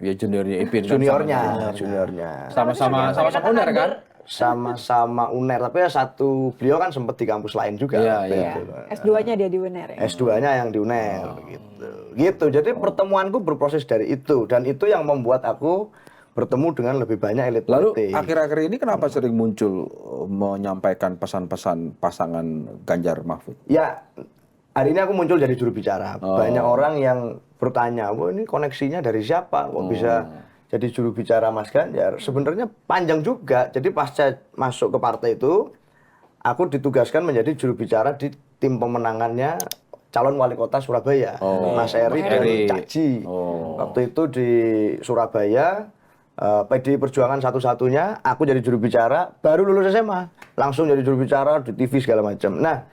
Ya juniornya Ipin. Juniornya. Sama-sama UNER kan? Sama-sama UNER, tapi ya satu beliau kan sempat di kampus lain juga. S2-nya dia di UNER ya? S2-nya yang di UNER gitu. Jadi pertemuanku berproses dari itu dan itu yang membuat aku bertemu dengan lebih banyak elit politik. Lalu akhir-akhir ini kenapa sering muncul menyampaikan pesan-pesan pasangan Ganjar Mahfud? Ya, hari ini aku muncul jadi juru bicara. Banyak orang yang bertanya, "Wah, ini koneksinya dari siapa? Kok bisa jadi juru bicara Mas Ganjar?" Sebenarnya panjang juga. Jadi pasca masuk ke partai itu, aku ditugaskan menjadi juru bicara di tim pemenangannya calon wali kota Surabaya, Mas Eri dan Cak Ji. Waktu itu di Surabaya, PDI Perjuangan satu-satunya, aku jadi juru bicara, baru lulus SMA, langsung jadi juru bicara di TV segala macam. Nah,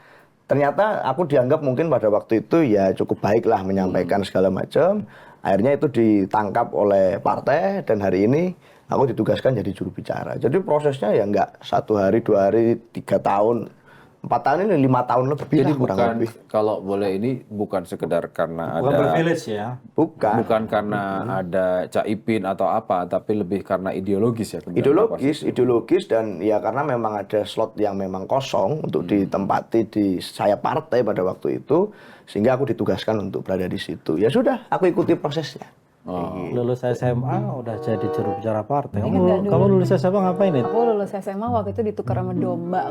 ternyata aku dianggap mungkin pada waktu itu ya cukup baik lah menyampaikan segala macam. Akhirnya itu ditangkap oleh partai dan hari ini aku ditugaskan jadi juru bicara. Jadi prosesnya ya nggak 1 hari, 2 hari, 3 tahun, 4 tahun ini 5 tahun lebih Jadi lah kurang bukan, lebih. kalau boleh ini bukan sekedar karena Bukan ada privilege ya. bukan karena ada Caipin atau apa, tapi lebih karena ideologis ya. Ideologis dan ya karena memang ada slot yang memang kosong untuk ditempati di sayap partai pada waktu itu, sehingga aku ditugaskan untuk berada di situ. Ya sudah, aku ikuti prosesnya. Lulus SMA udah jadi juru bicara partai. Kamu lulus SMA ngapain itu? Aku lulus SMA waktu itu ditukar sama domba.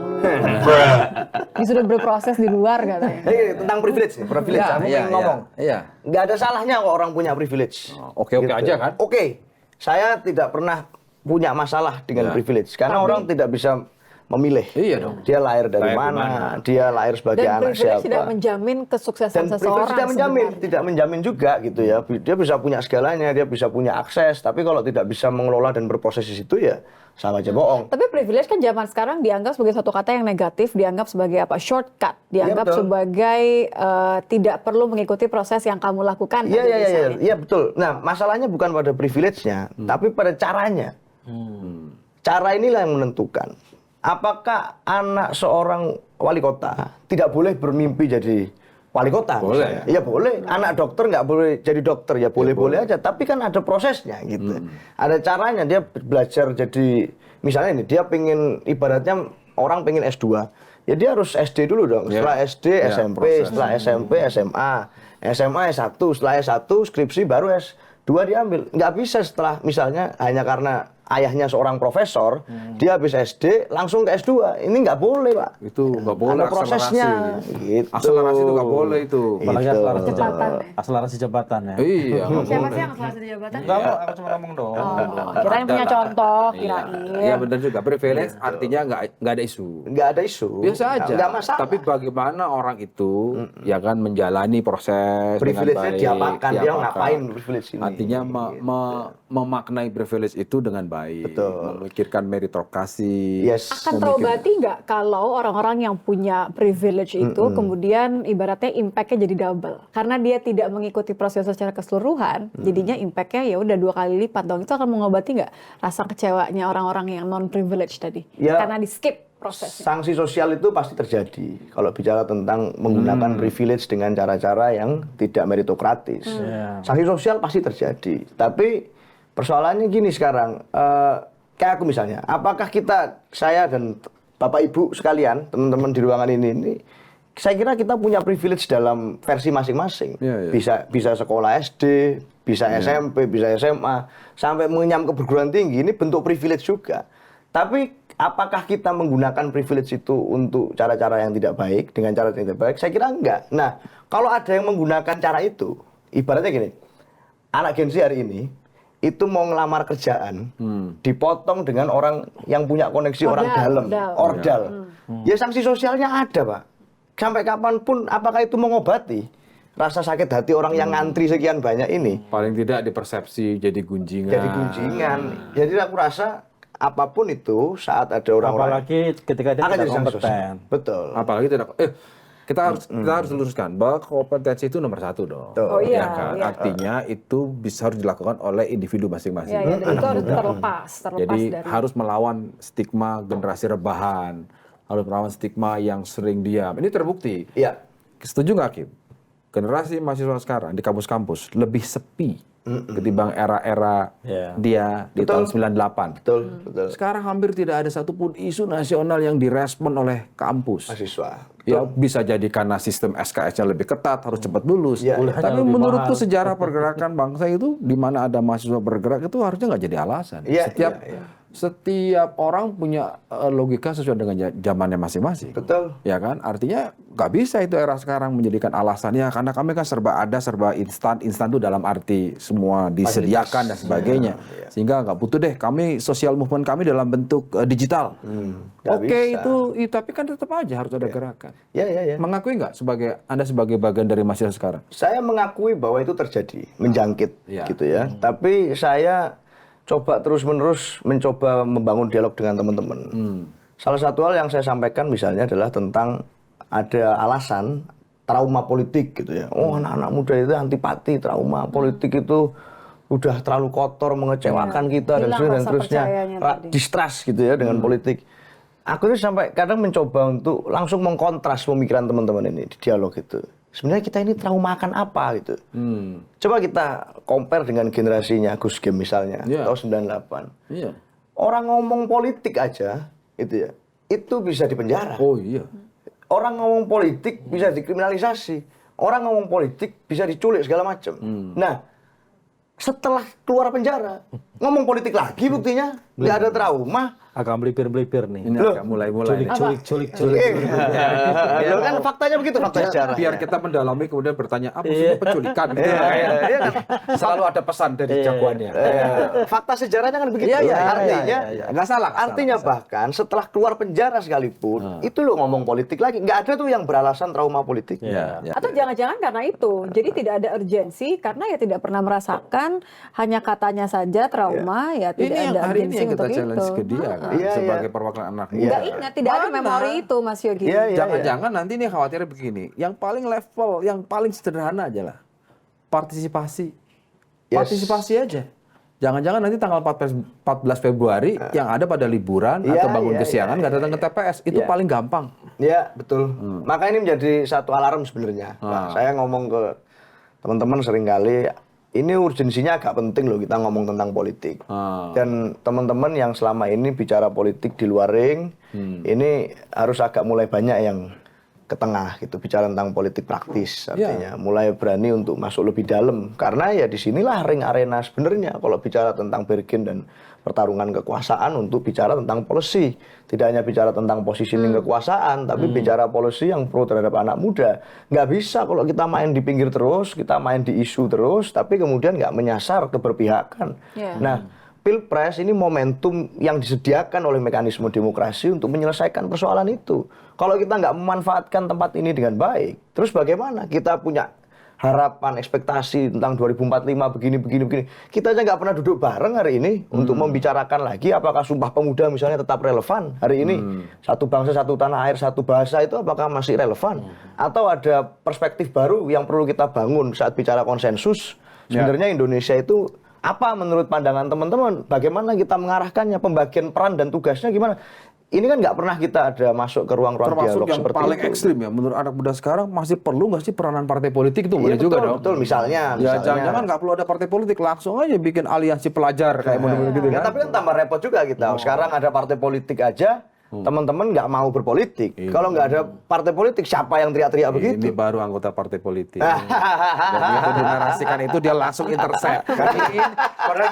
Disuruh berproses di luar katanya. Tentang privilege nih, privilege. Aku pengen ngomong. Iya. Nggak ada salahnya kok orang punya privilege. Oke-oke aja kan? Oke, saya tidak pernah punya masalah dengan privilege karena orang tidak bisa memilih. Iya dong. Dia lahir dari mana, dia lahir sebagai Dan anak privilege siapa. tidak menjamin kesuksesan Dan seseorang. privilege tidak menjamin juga gitu ya. Dia bisa punya segalanya, dia bisa punya akses, tapi kalau tidak bisa mengelola dan berproses di situ ya sama aja bohong. Tapi privilege kan zaman sekarang dianggap sebagai satu kata yang negatif, dianggap sebagai apa? Shortcut, dianggap sebagai tidak perlu mengikuti proses yang kamu lakukan. Iya betul. Nah, masalahnya bukan pada privilege-nya, tapi pada caranya. Cara inilah yang menentukan. Apakah anak seorang wali kota tidak boleh bermimpi jadi wali kota? Boleh. Iya boleh. Anak dokter nggak boleh jadi dokter, ya boleh-boleh aja. Tapi kan ada prosesnya gitu. Ada caranya. Dia belajar jadi, misalnya ini dia pengen, ibaratnya orang pengen S2. Ya dia harus SD dulu dong. Setelah SD, SMP, setelah SMP, SMA. SMA S1, setelah S1 skripsi baru S2 diambil. Nggak bisa setelah misalnya hanya karena ayahnya seorang profesor, dia habis SD langsung ke S2. Ini nggak boleh, Pak. Itu nggak boleh. Ada prosesnya. Gitu. Akselerasi itu nggak boleh itu. Apalagi Kecepatan. akselerasi jabatan ya. Iya. Siapa sih yang akselerasi jabatan? Enggak, aku cuma ngomong dong. Kirain punya contoh, Iya kirain. benar juga. Privilege artinya nggak ada isu. Nggak ada isu. Biasa aja. Nggak masalah. Tapi bagaimana orang itu ya kan menjalani proses dengan Privilege-nya baik. diapakan, dia ngapain privilege ini. Artinya memaknai privilege itu dengan baik. Betul. Memikirkan meritokrasi. Yes. Akan terobati nggak kalau orang-orang yang punya privilege itu kemudian ibaratnya impact-nya jadi double karena dia tidak mengikuti proses secara keseluruhan, jadinya impact-nya ya udah 2 kali lipat dong. Itu akan mengobati nggak rasa kecewanya orang-orang yang non privilege tadi Ya. karena di skip prosesnya? Sanksi sosial itu pasti terjadi kalau bicara tentang menggunakan privilege dengan cara-cara yang tidak meritokratis. Sanksi sosial pasti terjadi. Tapi persoalannya gini sekarang, kayak aku misalnya, apakah saya dan Bapak Ibu sekalian, teman-teman di ruangan ini, saya kira kita punya privilege dalam versi masing-masing. Bisa sekolah SD, bisa SMP, bisa SMA, sampai mengenyam ke perguruan tinggi, ini bentuk privilege juga. Tapi apakah kita menggunakan privilege itu untuk cara-cara yang tidak baik, dengan cara yang tidak baik? Saya kira enggak. Nah, kalau ada yang menggunakan cara itu, ibaratnya gini, anak Gen Z hari ini, itu mau ngelamar kerjaan, dipotong dengan orang yang punya koneksi orang dalam, ordal. Ya sanksi sosialnya ada, Pak. Sampai kapanpun, apakah itu mengobati rasa sakit hati orang yang ngantri sekian banyak ini? Paling tidak di persepsi jadi gunjingan. Jadi gunjingan. Jadi aku rasa apapun itu saat ada orang-orang, apalagi ketika dia akan tidak jadi sanksi kompeten. sosial. Betul. Apalagi tidak. Kita harus luruskan bahwa kompetensi itu nomor 1 dong. Oh iya, Ya kan? iya. Artinya itu bisa harus dilakukan oleh individu masing-masing. Ya, itu harus terlepas Jadi dari harus melawan stigma generasi rebahan, harus melawan stigma yang sering diam. Ini terbukti. Iya. Setuju nggak, Kim? Generasi mahasiswa sekarang di kampus-kampus lebih sepi ketimbang era-era dia di tahun 98. Betul. Sekarang hampir tidak ada satupun isu nasional yang direspon oleh kampus. Mahasiswa. Ya bisa jadi karena sistem SKS-nya lebih ketat, harus cepat lulus. Ya, Tapi menurutku sejarah pergerakan bangsa itu di mana ada mahasiswa bergerak itu harusnya nggak jadi alasan. Ya, Setiap orang punya logika sesuai dengan zamannya masing-masing. Betul. Ya kan? Artinya nggak bisa itu era sekarang menjadikan alasan ya karena kami kan serba instan itu dalam arti semua disediakan dan sebagainya. Sehingga nggak butuh deh kami social movement kami dalam bentuk digital. Oke, tapi kan tetap aja harus ada gerakan. Ya. Mengakui nggak Anda sebagai bagian dari mahasiswa sekarang? Saya mengakui bahwa itu terjadi, menjangkit gitu ya. Tapi saya coba terus-menerus mencoba membangun dialog dengan teman-teman. Salah satu hal yang saya sampaikan misalnya adalah tentang ada alasan trauma politik gitu ya. Oh, anak-anak muda itu antipati, trauma politik itu udah terlalu kotor, mengecewakan kita dan Hilang sebagainya dan rasa terusnya, percayanya tadi. distrust gitu ya dengan politik. Aku itu sampai kadang mencoba untuk langsung mengkontras pemikiran teman-teman ini di dialog itu. Sebenarnya kita ini traumakan apa gitu. Coba kita compare dengan generasinya Gus Gem misalnya, tahun 98. Iya. Orang ngomong politik aja, itu ya, itu bisa dipenjara. Oh iya. Orang ngomong politik bisa dikriminalisasi. Orang ngomong politik bisa diculik segala macam. Nah, setelah keluar penjara, ngomong politik lagi buktinya, nggak ada trauma. Agak melipir-melipir nih. Ini agak mulai-mulai. nih. Culik. Loh, kan faktanya begitu, fakta sejarah. Biar kita mendalami kemudian bertanya, apa maksudnya penculikan? Gitu. Iya kan? Selalu ada pesan dari jagoannya. Fakta sejarahnya kan begitu. Iya, Artinya, nggak salah. artinya bahkan setelah keluar penjara sekalipun, itu lo ngomong politik lagi. Nggak ada tuh yang beralasan trauma politik. Iya. Atau jangan-jangan karena itu, jadi tidak ada urgensi karena ya tidak pernah merasakan, hanya katanya saja trauma, ya tidak Ini yang ada hari ini urgensi yang kita untuk challenge itu. ke dia kan, Iya, sebagai iya. perwakilan anak Iya. muda. Nggak ingat, tidak ada Mana? memori itu Mas Yogi. Iya, iya. Jangan-jangan nanti nih khawatirnya begini, yang paling level, yang paling sederhana aja lah, partisipasi. Yes. Partisipasi aja. Jangan-jangan nanti tanggal 14 Februari yang ada pada liburan Iya, atau bangun iya, kesiangan iya, nggak datang ke TPS, itu Iya. paling gampang. Ya, betul. Maka ini menjadi satu alarm sebenarnya. Nah, saya ngomong ke teman-teman seringkali, ini urgensinya agak penting loh kita ngomong tentang politik. Dan teman-teman yang selama ini bicara politik di luar ring, ini harus agak mulai banyak yang ke tengah gitu, bicara tentang politik praktis artinya. Mulai berani untuk masuk lebih dalam. Karena ya disinilah ring arena sebenarnya kalau bicara tentang bargain dan pertarungan kekuasaan untuk bicara tentang policy. Tidak hanya bicara tentang positioning kekuasaan, tapi bicara policy yang pro terhadap anak muda. Nggak bisa kalau kita main di pinggir terus, kita main di isu terus, tapi kemudian nggak menyasar keberpihakan. Nah, Pilpres ini momentum yang disediakan oleh mekanisme demokrasi untuk menyelesaikan persoalan itu. Kalau kita nggak memanfaatkan tempat ini dengan baik, terus bagaimana? Kita punya harapan, ekspektasi tentang 2045 begini. Kita aja nggak pernah duduk bareng hari ini untuk membicarakan lagi apakah Sumpah Pemuda misalnya tetap relevan hari ini. Satu bangsa, satu tanah air, satu bahasa itu apakah masih relevan? Atau ada perspektif baru yang perlu kita bangun saat bicara konsensus? Sebenarnya Indonesia itu apa menurut pandangan teman-teman? Bagaimana kita mengarahkannya, pembagian peran dan tugasnya gimana? Ini kan nggak pernah kita ada masuk ke ruang-ruang Termasuk dialog yang seperti paling itu. ekstrim ya, menurut anak muda sekarang masih perlu nggak sih peranan partai politik itu? Boleh Iya, juga betul, dong. betul. Misalnya. Ya jangan-jangan nggak perlu ada partai politik, langsung aja bikin aliansi pelajar kayak model gitu Ya, kan. tapi kan tambah repot juga kita. Sekarang ada partai politik aja, teman-teman nggak mau berpolitik. Kalau nggak ada partai politik, siapa yang teriak-teriak begitu? Ini baru anggota partai politik. Begitu dinarasikan itu dia langsung intercept.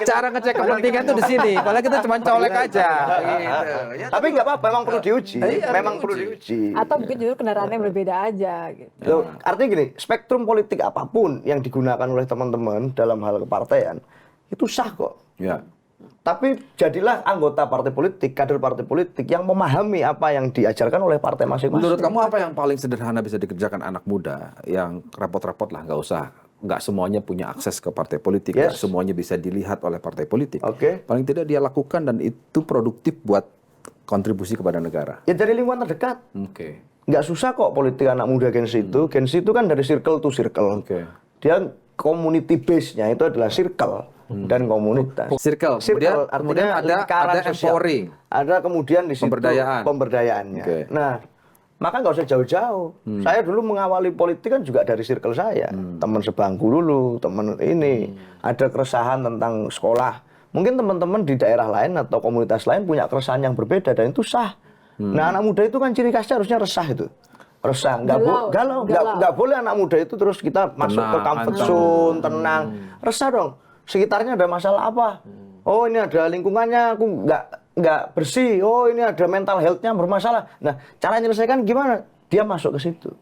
Cara ngecek kepentingan tuh di sini. Padahal kita cuma colek aja. Gitu. Ya, Tapi nggak apa-apa, memang perlu diuji. Memang perlu diuji. Atau mungkin justru kendaraannya berbeda aja gitu. Loh, artinya gini, spektrum politik apapun yang digunakan oleh teman-teman dalam hal kepartaian, itu sah kok. Ya. Tapi jadilah anggota partai politik, kader partai politik yang memahami apa yang diajarkan oleh partai masing-masing. Menurut kamu apa yang paling sederhana bisa dikerjakan anak muda yang repot-repot lah, nggak semuanya punya akses ke partai politik, nggak semuanya bisa dilihat oleh partai politik. Paling tidak dia lakukan dan itu produktif buat kontribusi kepada negara. Ya dari lingkungan terdekat. Nggak susah kok politik anak muda Gen Z itu. Gen Z itu kan dari circle to circle. Dia community base-nya itu adalah circle dan komunitas. Circle. Kemudian ada empowering. Ada kemudian di situ Pemberdayaan. pemberdayaannya. Nah, maka nggak usah jauh-jauh. Saya dulu mengawali politik kan juga dari circle saya. Teman sebangku dulu, teman ini. Ada keresahan tentang sekolah. Mungkin teman-teman di daerah lain atau komunitas lain punya keresahan yang berbeda dan itu sah. Nah, anak muda itu kan ciri khasnya harusnya resah itu. Resah, nggak boleh anak muda itu terus kita masuk ke comfort zone, tenang. Resah dong. Sekitarnya ada masalah apa? Oh, ini ada lingkungannya aku nggak bersih. Oh, ini ada mental health-nya bermasalah. Nah, cara menyelesaikan gimana? Dia masuk ke situ.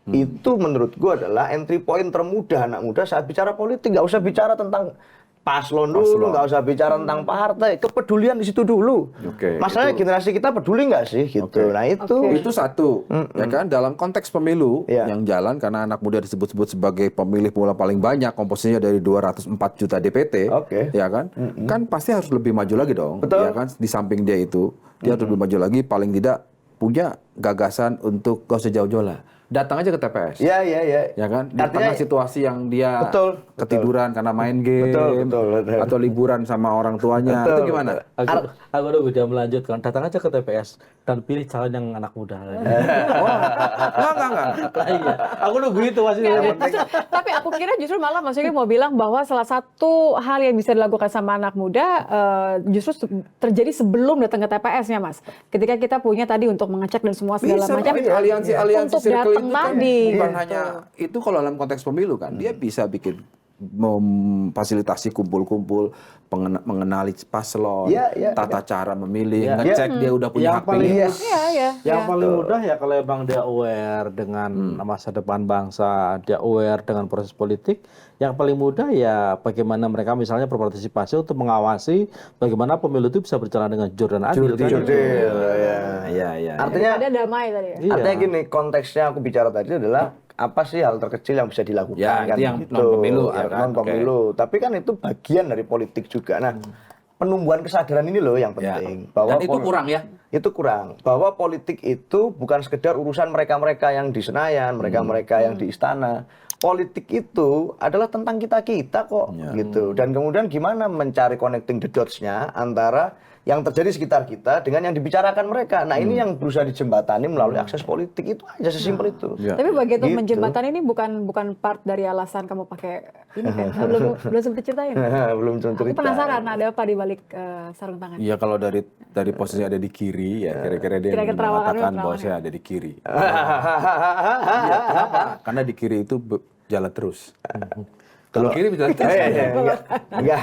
Itu menurut gua adalah entry point termudah anak muda saat bicara politik. Nggak usah bicara tentang paslon dulu, nggak usah bicara tentang partai, kepedulian di situ dulu. Masalahnya generasi kita peduli nggak sih gitu. Nah itu satu, ya kan dalam konteks pemilu yang jalan karena anak muda disebut-sebut sebagai pemilih pemula paling banyak, komposisinya dari 204 juta DPT, ya kan, kan pasti harus lebih maju lagi dong, ya kan. Di samping dia itu, dia harus lebih maju lagi, paling tidak punya gagasan untuk gak usah jauh-jauh lah. datang aja ke TPS. Iya. Ya kan? Di Artinya- tengah situasi yang dia Betul. ketiduran karena main game Betul. atau liburan sama orang tuanya. Betul. Itu gimana? Aku nunggu dia melanjutkan, datang aja ke TPS dan pilih calon yang anak muda. Enggak. Lah iya, aku nunggu itu masih. Tapi aku kira justru malah Mas Yogi mau bilang bahwa salah satu hal yang bisa dilakukan sama anak muda justru terjadi sebelum datang ke TPS-nya, Mas. Ketika kita punya tadi untuk mengecek dan semua segala macam, aliansi untuk circle datang itu kan tadi. bukan hanya itu kalau dalam konteks pemilu kan, dia bisa bikin memfasilitasi kumpul-kumpul, mengenali paslon, tata cara memilih, ngecek dia udah punya Yang hak paling pilih. Yang paling mudah ya kalau emang dia aware dengan masa depan bangsa, dia aware dengan proses politik. Yang paling mudah ya bagaimana mereka misalnya berpartisipasi untuk mengawasi bagaimana pemilu itu bisa berjalan dengan jujur dan adil. Iya. Artinya Ada damai tadi ya. Artinya gini, konteksnya aku bicara tadi adalah apa sih hal terkecil yang bisa dilakukan Ya, kan itu yang gitu. non-pemilu, Ya, kan? non-pemilu. Tapi kan itu bagian dari politik juga. Nah, penumbuhan kesadaran ini loh yang penting. Dan itu kurang ya. Itu kurang. Bahwa politik itu bukan sekedar urusan mereka-mereka yang di Senayan, mereka-mereka yang di istana. Politik itu adalah tentang kita-kita kok gitu. Dan kemudian gimana mencari connecting the dots-nya antara yang terjadi sekitar kita dengan yang dibicarakan mereka. Nah, ini yang berusaha dijembatani melalui akses politik, itu aja sesimpel itu. Tapi begitu Gitu. menjembatani ini bukan part dari alasan kamu pakai ini kan? belum sempat ceritain. Belum cerita. Aku penasaran ada apa di balik sarung tangan. Iya, kalau dari posisi ada di kiri ya kira-kira dia Kira-kira mengatakan terawangannya. bahwa saya ada di kiri. Iya, kenapa? Karena di kiri itu jalan terus. Kalau kiri jalan terus. Enggak.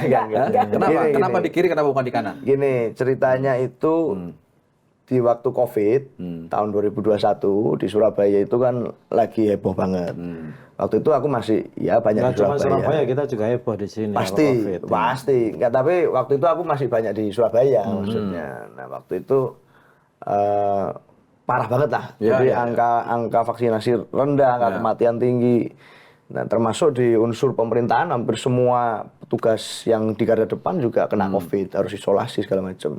Kenapa Gini. di kiri, kenapa bukan di kanan? Gini, ceritanya itu di waktu COVID tahun 2021 di Surabaya itu kan lagi heboh banget. Waktu itu aku masih banyak Nggak di cuma Surabaya. Surabaya, kita juga heboh di sini. Pasti, kalau COVID. pasti. Enggak, tapi waktu itu aku masih banyak di Surabaya maksudnya. Nah, waktu itu parah banget lah. Jadi angka vaksinasi rendah, angka kematian tinggi. Nah, termasuk di unsur pemerintahan hampir semua petugas yang di garda depan juga kena COVID, harus isolasi segala macam.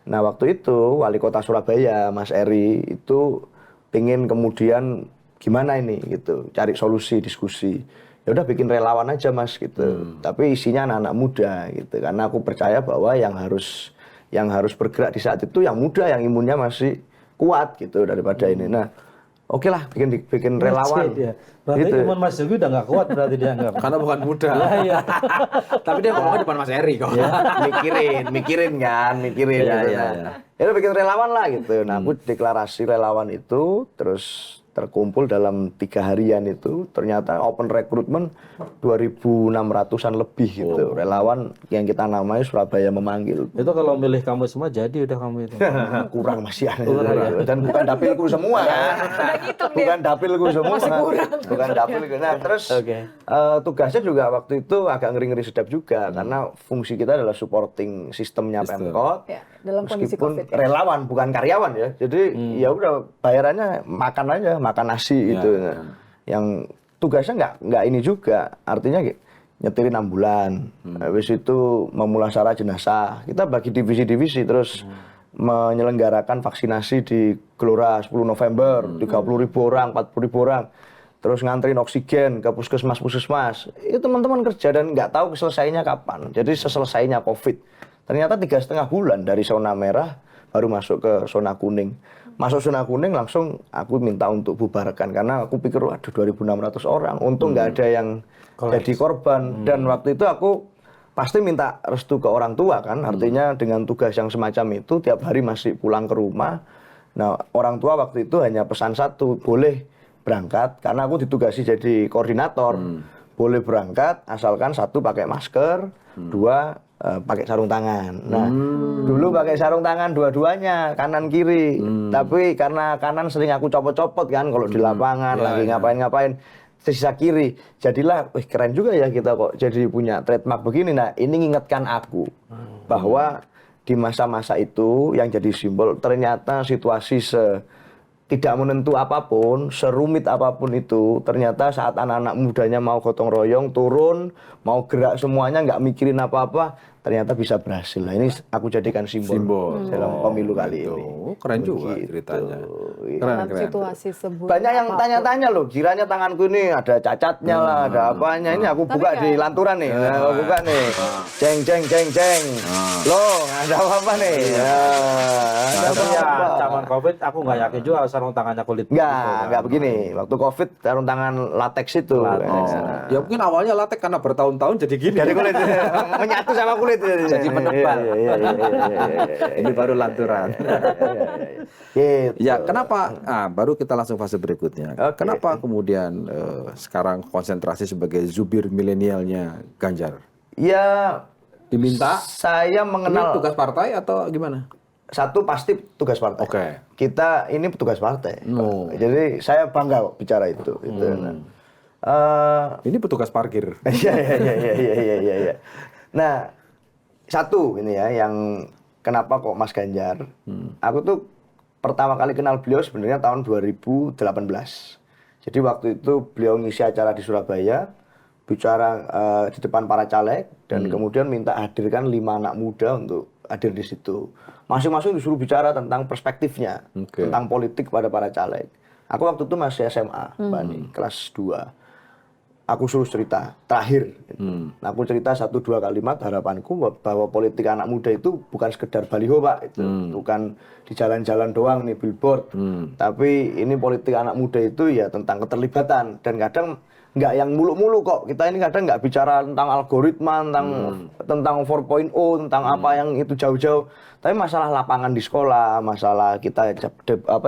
Nah, waktu itu wali kota Surabaya, Mas Eri, itu pengen kemudian gimana ini gitu, cari solusi, diskusi. Ya udah bikin relawan aja Mas gitu. Tapi isinya anak-anak muda gitu. Karena aku percaya bahwa yang harus bergerak di saat itu yang muda, yang imunnya masih kuat gitu daripada ini. Nah, oke lah bikin relawan. Ya. Berarti Gitu. imun Mas Yogi udah nggak kuat berarti dianggap. Karena bukan muda. Iya. Tapi dia ngomongnya depan Mas Eri kok. mikirin gitu. Nah, ya udah bikin relawan lah gitu. Nah, aku deklarasi relawan itu terus terkumpul dalam 3 harian itu ternyata open recruitment 2.600-an lebih gitu. Relawan yang kita namai Surabaya Memanggil. Itu kalau milih kamu semua jadi udah kamu itu. Kurang masih ada. Dan bukan dapilku semua kan. Bukan dapilku semua. Bukan dapilku. Nah, terus tugasnya juga waktu itu agak ngeri-ngeri sedap juga karena fungsi kita adalah supporting sistemnya Pemkot. Ya, dalam kondisi Meskipun COVID ya. relawan bukan karyawan ya. Jadi ya udah bayarannya makan aja, makan nasi itu. Yang tugasnya nggak ini juga. Artinya nyetirin ambulan. Habis itu memulasara jenazah. Kita bagi divisi-divisi terus menyelenggarakan vaksinasi di Gelora 10 November, 30.000 orang, 40.000 orang. Terus nganterin oksigen ke puskesmas. Itu teman-teman kerja dan nggak tahu selesainya kapan. Jadi seselesainya COVID. Ternyata 3,5 bulan dari zona merah baru masuk ke zona kuning. Masuk zona kuning langsung aku minta untuk bubarkan karena aku pikir waduh 2.600 orang. Untung nggak ada yang jadi korban. Dan waktu itu aku pasti minta restu ke orang tua kan. Artinya dengan tugas yang semacam itu tiap hari masih pulang ke rumah. Nah, orang tua waktu itu hanya pesan satu, boleh berangkat karena aku ditugasi jadi koordinator. Boleh berangkat asalkan satu pakai masker, dua pakai sarung tangan. Nah, dulu pakai sarung tangan dua-duanya, kanan kiri. Tapi karena kanan sering aku copot-copot kan kalau di lapangan lagi ngapain-ngapain, sisa kiri. Jadilah, keren juga ya kita kok jadi punya trademark begini. Nah, ini ngingetkan aku bahwa di masa-masa itu yang jadi simbol ternyata situasi tidak menentu apapun, serumit apapun itu, ternyata saat anak-anak mudanya mau gotong royong, turun, mau gerak semuanya, nggak mikirin apa-apa, ternyata bisa berhasil. Nah, ini aku jadikan simbol dalam pemilu kali ini. Oh, keren juga ceritanya. Dalam situasi sebut Banyak yang tanya-tanya loh, kiranya tanganku ini ada cacatnya lah, ada apanya. Ini aku buka di lanturan nih, aku buka nih. Ceng, ceng, ceng, ceng. Loh, ada apa nih? Ada Tapi ya apa? zaman COVID aku nggak yakin juga sarung tangannya kulit. Enggak begini. Waktu COVID sarung tangan latex itu. Ya mungkin awalnya latek karena bertahun-tahun jadi gini. Dari kulit menyatu sama kulit. Jadi menebal. Ini baru lanturan. Gitu. Ya, kenapa? Baru kita langsung fase berikutnya. Kenapa kemudian sekarang konsentrasi sebagai zubir milenialnya Ganjar? Ya, Diminta? saya Ini mengenal tugas partai atau gimana? satu pasti tugas partai. Oke. Kita ini petugas partai. No. Jadi saya bangga kok bicara itu. Gitu. Ini petugas parkir. Iya. Nah, satu ini ya yang kenapa kok Mas Ganjar? Aku tuh pertama kali kenal beliau sebenarnya tahun 2018. Jadi waktu itu beliau ngisi acara di Surabaya, bicara di depan para caleg dan kemudian minta hadirkan 5 anak muda untuk hadir di situ. Masing-masing disuruh bicara tentang perspektifnya, tentang politik pada para caleg. Aku waktu itu masih SMA, Bani, kelas 2. Aku suruh cerita terakhir. Aku cerita 1-2 kalimat harapanku bahwa politik anak muda itu bukan sekedar baliho, Pak. Itu bukan di jalan-jalan doang nih billboard. Tapi ini politik anak muda itu ya tentang keterlibatan dan kadang nggak yang muluk-muluk kok. Kita ini kadang nggak bicara tentang algoritma, tentang 4.0, tentang apa yang itu jauh-jauh. Tapi masalah lapangan di sekolah, masalah kita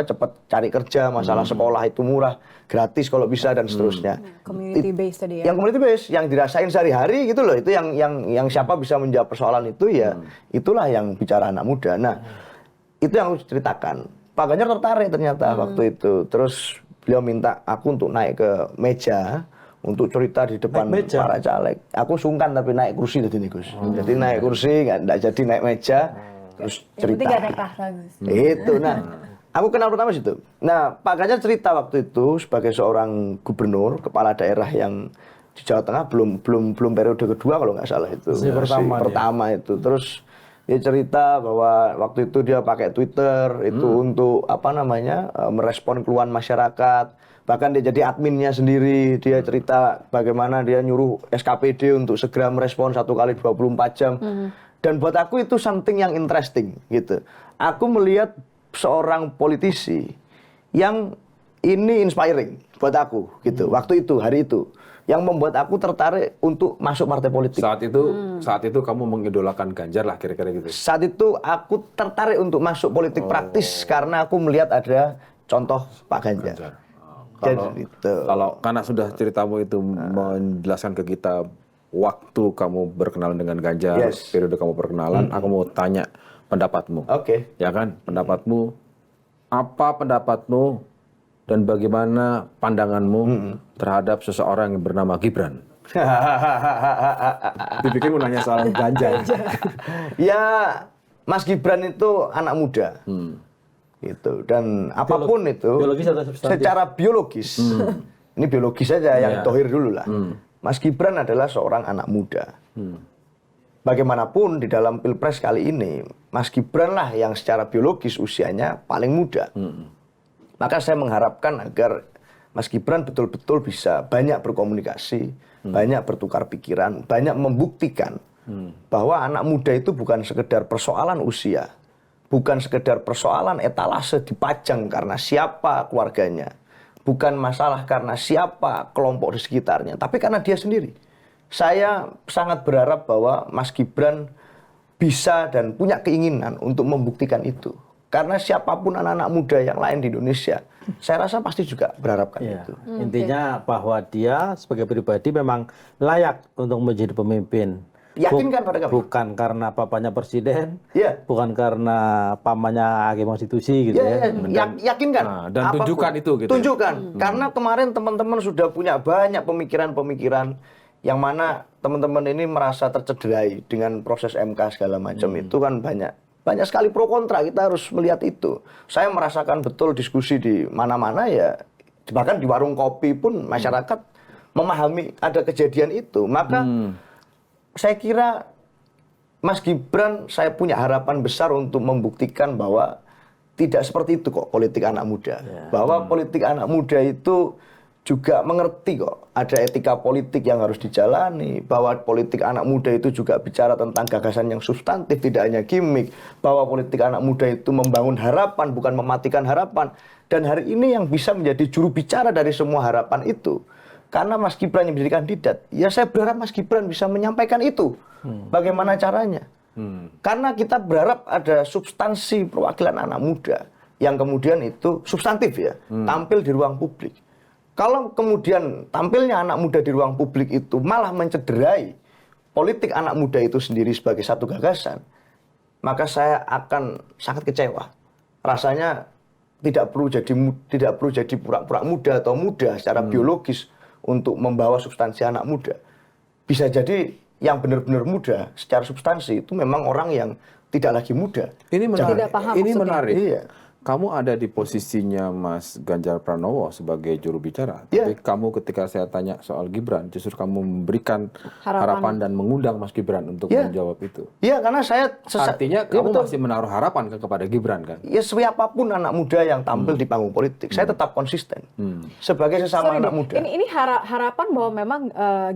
cepat cari kerja, masalah sekolah itu murah, gratis kalau bisa dan seterusnya. Community based tadi ya. Yang community based, yang dirasain sehari-hari gitu loh. Itu yang siapa bisa menjawab persoalan itu ya, itulah yang bicara anak muda. Nah, itu yang aku ceritakan. Pak Ganjar tertarik ternyata waktu itu. Terus beliau minta aku untuk naik ke meja untuk cerita di depan para caleg. Aku sungkan tapi naik kursi tadi nih Gus. Jadi naik kursi nggak jadi naik meja terus cerita. Yang penting gak ada tahta Gus. Itu. Nah, aku kenal pertama situ. Nah, Pak Ganjar cerita waktu itu sebagai seorang gubernur kepala daerah yang di Jawa Tengah belum periode kedua kalau nggak salah itu. Masih pertama itu. Terus dia cerita bahwa waktu itu dia pakai Twitter itu untuk merespon keluhan masyarakat. Bahkan dia jadi adminnya sendiri. Dia cerita bagaimana dia nyuruh SKPD untuk segera merespon 1 kali 24 jam. Dan buat aku itu something yang interesting gitu. Aku melihat seorang politisi yang ini inspiring buat aku gitu. Waktu itu, hari itu. Yang membuat aku tertarik untuk masuk partai politik. Saat itu kamu mengidolakan Ganjar lah kira-kira gitu. Saat itu aku tertarik untuk masuk politik praktis karena aku melihat ada contoh Pak Ganjar. Kalau karena sudah ceritamu itu menjelaskan ke kita waktu kamu berkenalan dengan Ganjar, periode kamu perkenalan, aku mau tanya pendapatmu. Oke. Ya kan, pendapatmu. Apa pendapatmu dan bagaimana pandanganmu terhadap seseorang yang bernama Gibran? Dipikir mau nanya soal Ganjar. Ya, Mas Gibran itu anak muda. Gitu. Dan apapun itu biologis atau substantif? Secara biologis. Ini biologis saja yang dohir dulu lah. Mas Gibran adalah seorang anak muda. Bagaimanapun di dalam Pilpres kali ini, Mas Gibran lah yang secara biologis usianya paling muda. Maka saya mengharapkan agar Mas Gibran betul-betul bisa banyak berkomunikasi, banyak bertukar pikiran, banyak membuktikan bahwa anak muda itu bukan sekedar persoalan usia, bukan sekedar persoalan etalase dipajang karena siapa keluarganya, bukan masalah karena siapa kelompok di sekitarnya, tapi karena dia sendiri. Saya sangat berharap bahwa Mas Gibran bisa dan punya keinginan untuk membuktikan itu. Karena siapapun anak-anak muda yang lain di Indonesia, saya rasa pasti juga berharapkan itu. Intinya bahwa dia sebagai pribadi memang layak untuk menjadi pemimpin. Yakinkan pada kami. Bukan karena papanya presiden, bukan karena pamannya hakim konstitusi gitu Yakinkan. Dan tunjukkan itu gitu. Tunjukkan. Karena kemarin teman-teman sudah punya banyak pemikiran-pemikiran yang mana teman-teman ini merasa tercederai dengan proses MK segala macam. Itu kan banyak sekali pro kontra, kita harus melihat itu. Saya merasakan betul diskusi di mana-mana ya, bahkan di warung kopi pun masyarakat memahami ada kejadian itu. Maka saya kira Mas Gibran saya punya harapan besar untuk membuktikan bahwa tidak seperti itu kok politik anak muda. Bahwa politik anak muda itu juga mengerti kok ada etika politik yang harus dijalani, bahwa politik anak muda itu juga bicara tentang gagasan yang substantif, tidak hanya gimmick, bahwa politik anak muda itu membangun harapan bukan mematikan harapan. Dan hari ini yang bisa menjadi juru bicara dari semua harapan itu karena Mas Gibran yang menjadi kandidat, ya saya berharap Mas Gibran bisa menyampaikan itu. Bagaimana caranya? Karena kita berharap ada substansi perwakilan anak muda yang kemudian itu substantif ya, tampil di ruang publik. Kalau kemudian tampilnya anak muda di ruang publik itu malah mencederai politik anak muda itu sendiri sebagai satu gagasan, maka saya akan sangat kecewa. Rasanya tidak perlu jadi pura-pura muda atau muda secara biologis untuk membawa substansi anak muda. Bisa jadi yang benar-benar muda secara substansi itu memang orang yang tidak lagi muda. Ini menarik. Tidak paham Ini maksudnya. menarik. Iya. Kamu ada di posisinya Mas Ganjar Pranowo sebagai juru bicara. Iya. Tapi kamu ketika saya tanya soal Gibran, justru kamu memberikan harapan dan mengundang Mas Gibran untuk menjawab itu. Iya, karena saya Artinya kamu masih menaruh harapan kepada Gibran kan? ya siapapun anak muda yang tampil di panggung politik, saya tetap konsisten sebagai sesama Sorry anak deh, muda. Ini harapan bahwa memang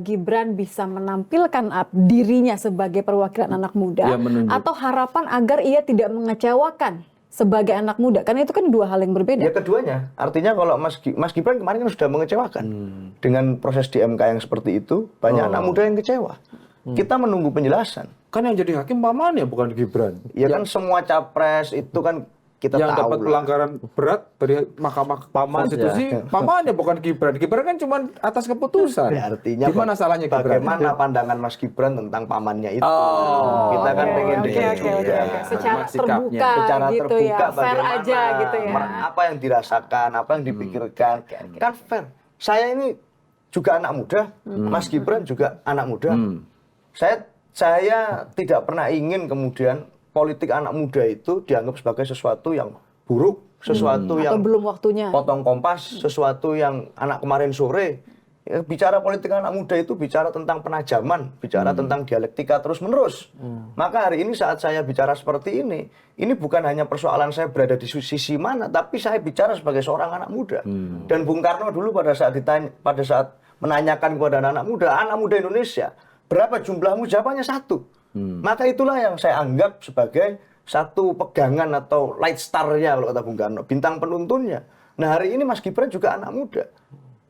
Gibran bisa menampilkan dirinya sebagai perwakilan anak muda, Iya, menunjuk. atau harapan agar ia tidak mengecewakan sebagai anak muda, karena itu kan dua hal yang berbeda. Ya keduanya, artinya kalau Mas Gibran kemarin kan sudah mengecewakan dengan proses di MK yang seperti itu, banyak anak muda yang kecewa. Kita menunggu penjelasan. Kan yang jadi hakim pamannya bukan Gibran. Ya kan semua capres itu kan kita Yang tahu dapat lah. pelanggaran berat dari Mahkamah Konstitusi, pamannya bukan Gibran. Gibran kan cuma atas keputusan. Ya, artinya Gimana salahnya Gibran? bagaimana pandangan Mas Gibran tentang pamannya itu? Kita kan Oke, pengen oke, dengar oke, juga. oke. Secara Sikapnya. terbuka, Secara gitu terbuka ya, fair bagaimana, aja gitu ya. apa yang dirasakan, apa yang dipikirkan, kan fair. Saya ini juga anak muda, Mas Gibran juga anak muda. Saya tidak pernah ingin kemudian politik anak muda itu dianggap sebagai sesuatu yang buruk, sesuatu Atau yang belum waktunya. potong kompas, sesuatu yang anak kemarin sore. Ya, bicara politik anak muda itu bicara tentang penajaman, bicara tentang dialektika terus-menerus. Maka hari ini saat saya bicara seperti ini bukan hanya persoalan saya berada di sisi mana, tapi saya bicara sebagai seorang anak muda. Dan Bung Karno dulu pada saat menanyakan kepada anak muda Indonesia, berapa jumlahmu? Jawabannya 1. Maka itulah yang saya anggap sebagai satu pegangan atau light star-nya kalau kata Bung Karno, bintang penuntunnya. Nah hari ini Mas Gibran juga anak muda.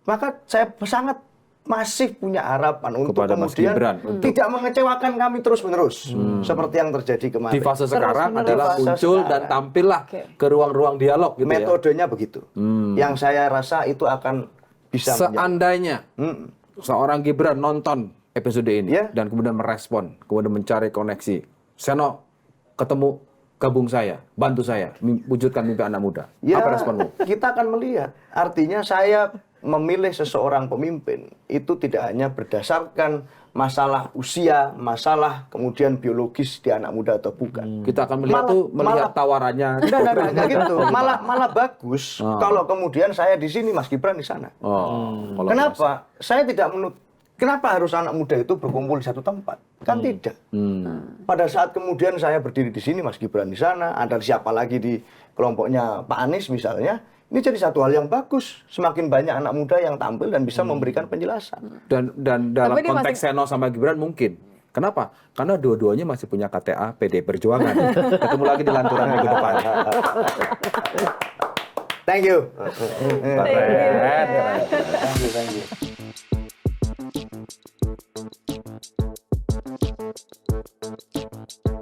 Maka saya sangat masih punya harapan untuk Kepada Mas kemudian Gibran, tidak mengecewakan kami terus-menerus. Seperti yang terjadi kemarin. Di fase sekarang Terus-menerus. adalah Di fase muncul dan sekarang. tampillah ke ruang-ruang dialog gitu ya. Metodenya begitu. Yang saya rasa itu akan bisa Seandainya seorang Gibran nonton episode ini Ya. dan kemudian merespon, kemudian mencari koneksi, Seno ketemu, gabung saya, bantu saya, wujudkan mimpi anak muda. Ya, Apa responmu? kita akan melihat. Artinya saya memilih seseorang pemimpin itu tidak hanya berdasarkan masalah usia, masalah kemudian biologis di anak muda atau bukan. Kita akan melihat melihat tawarannya. Enggak gitu. Malah bagus kalau kemudian saya di sini, Mas Gibran di sana. Kalau Kenapa? Saya tidak Kenapa harus anak muda itu berkumpul di satu tempat? Kan tidak. Pada saat kemudian saya berdiri di sini, Mas Gibran di sana, ada siapa lagi di kelompoknya Pak Anies misalnya, ini jadi satu hal yang bagus. Semakin banyak anak muda yang tampil dan bisa memberikan penjelasan. Dan dalam Tapi dia konteks Seno sama Gibran mungkin. Kenapa? Karena dua-duanya masih punya KTA PD Perjuangan. Ketemu lagi di lanturan minggu depan. Thank you. Thank you.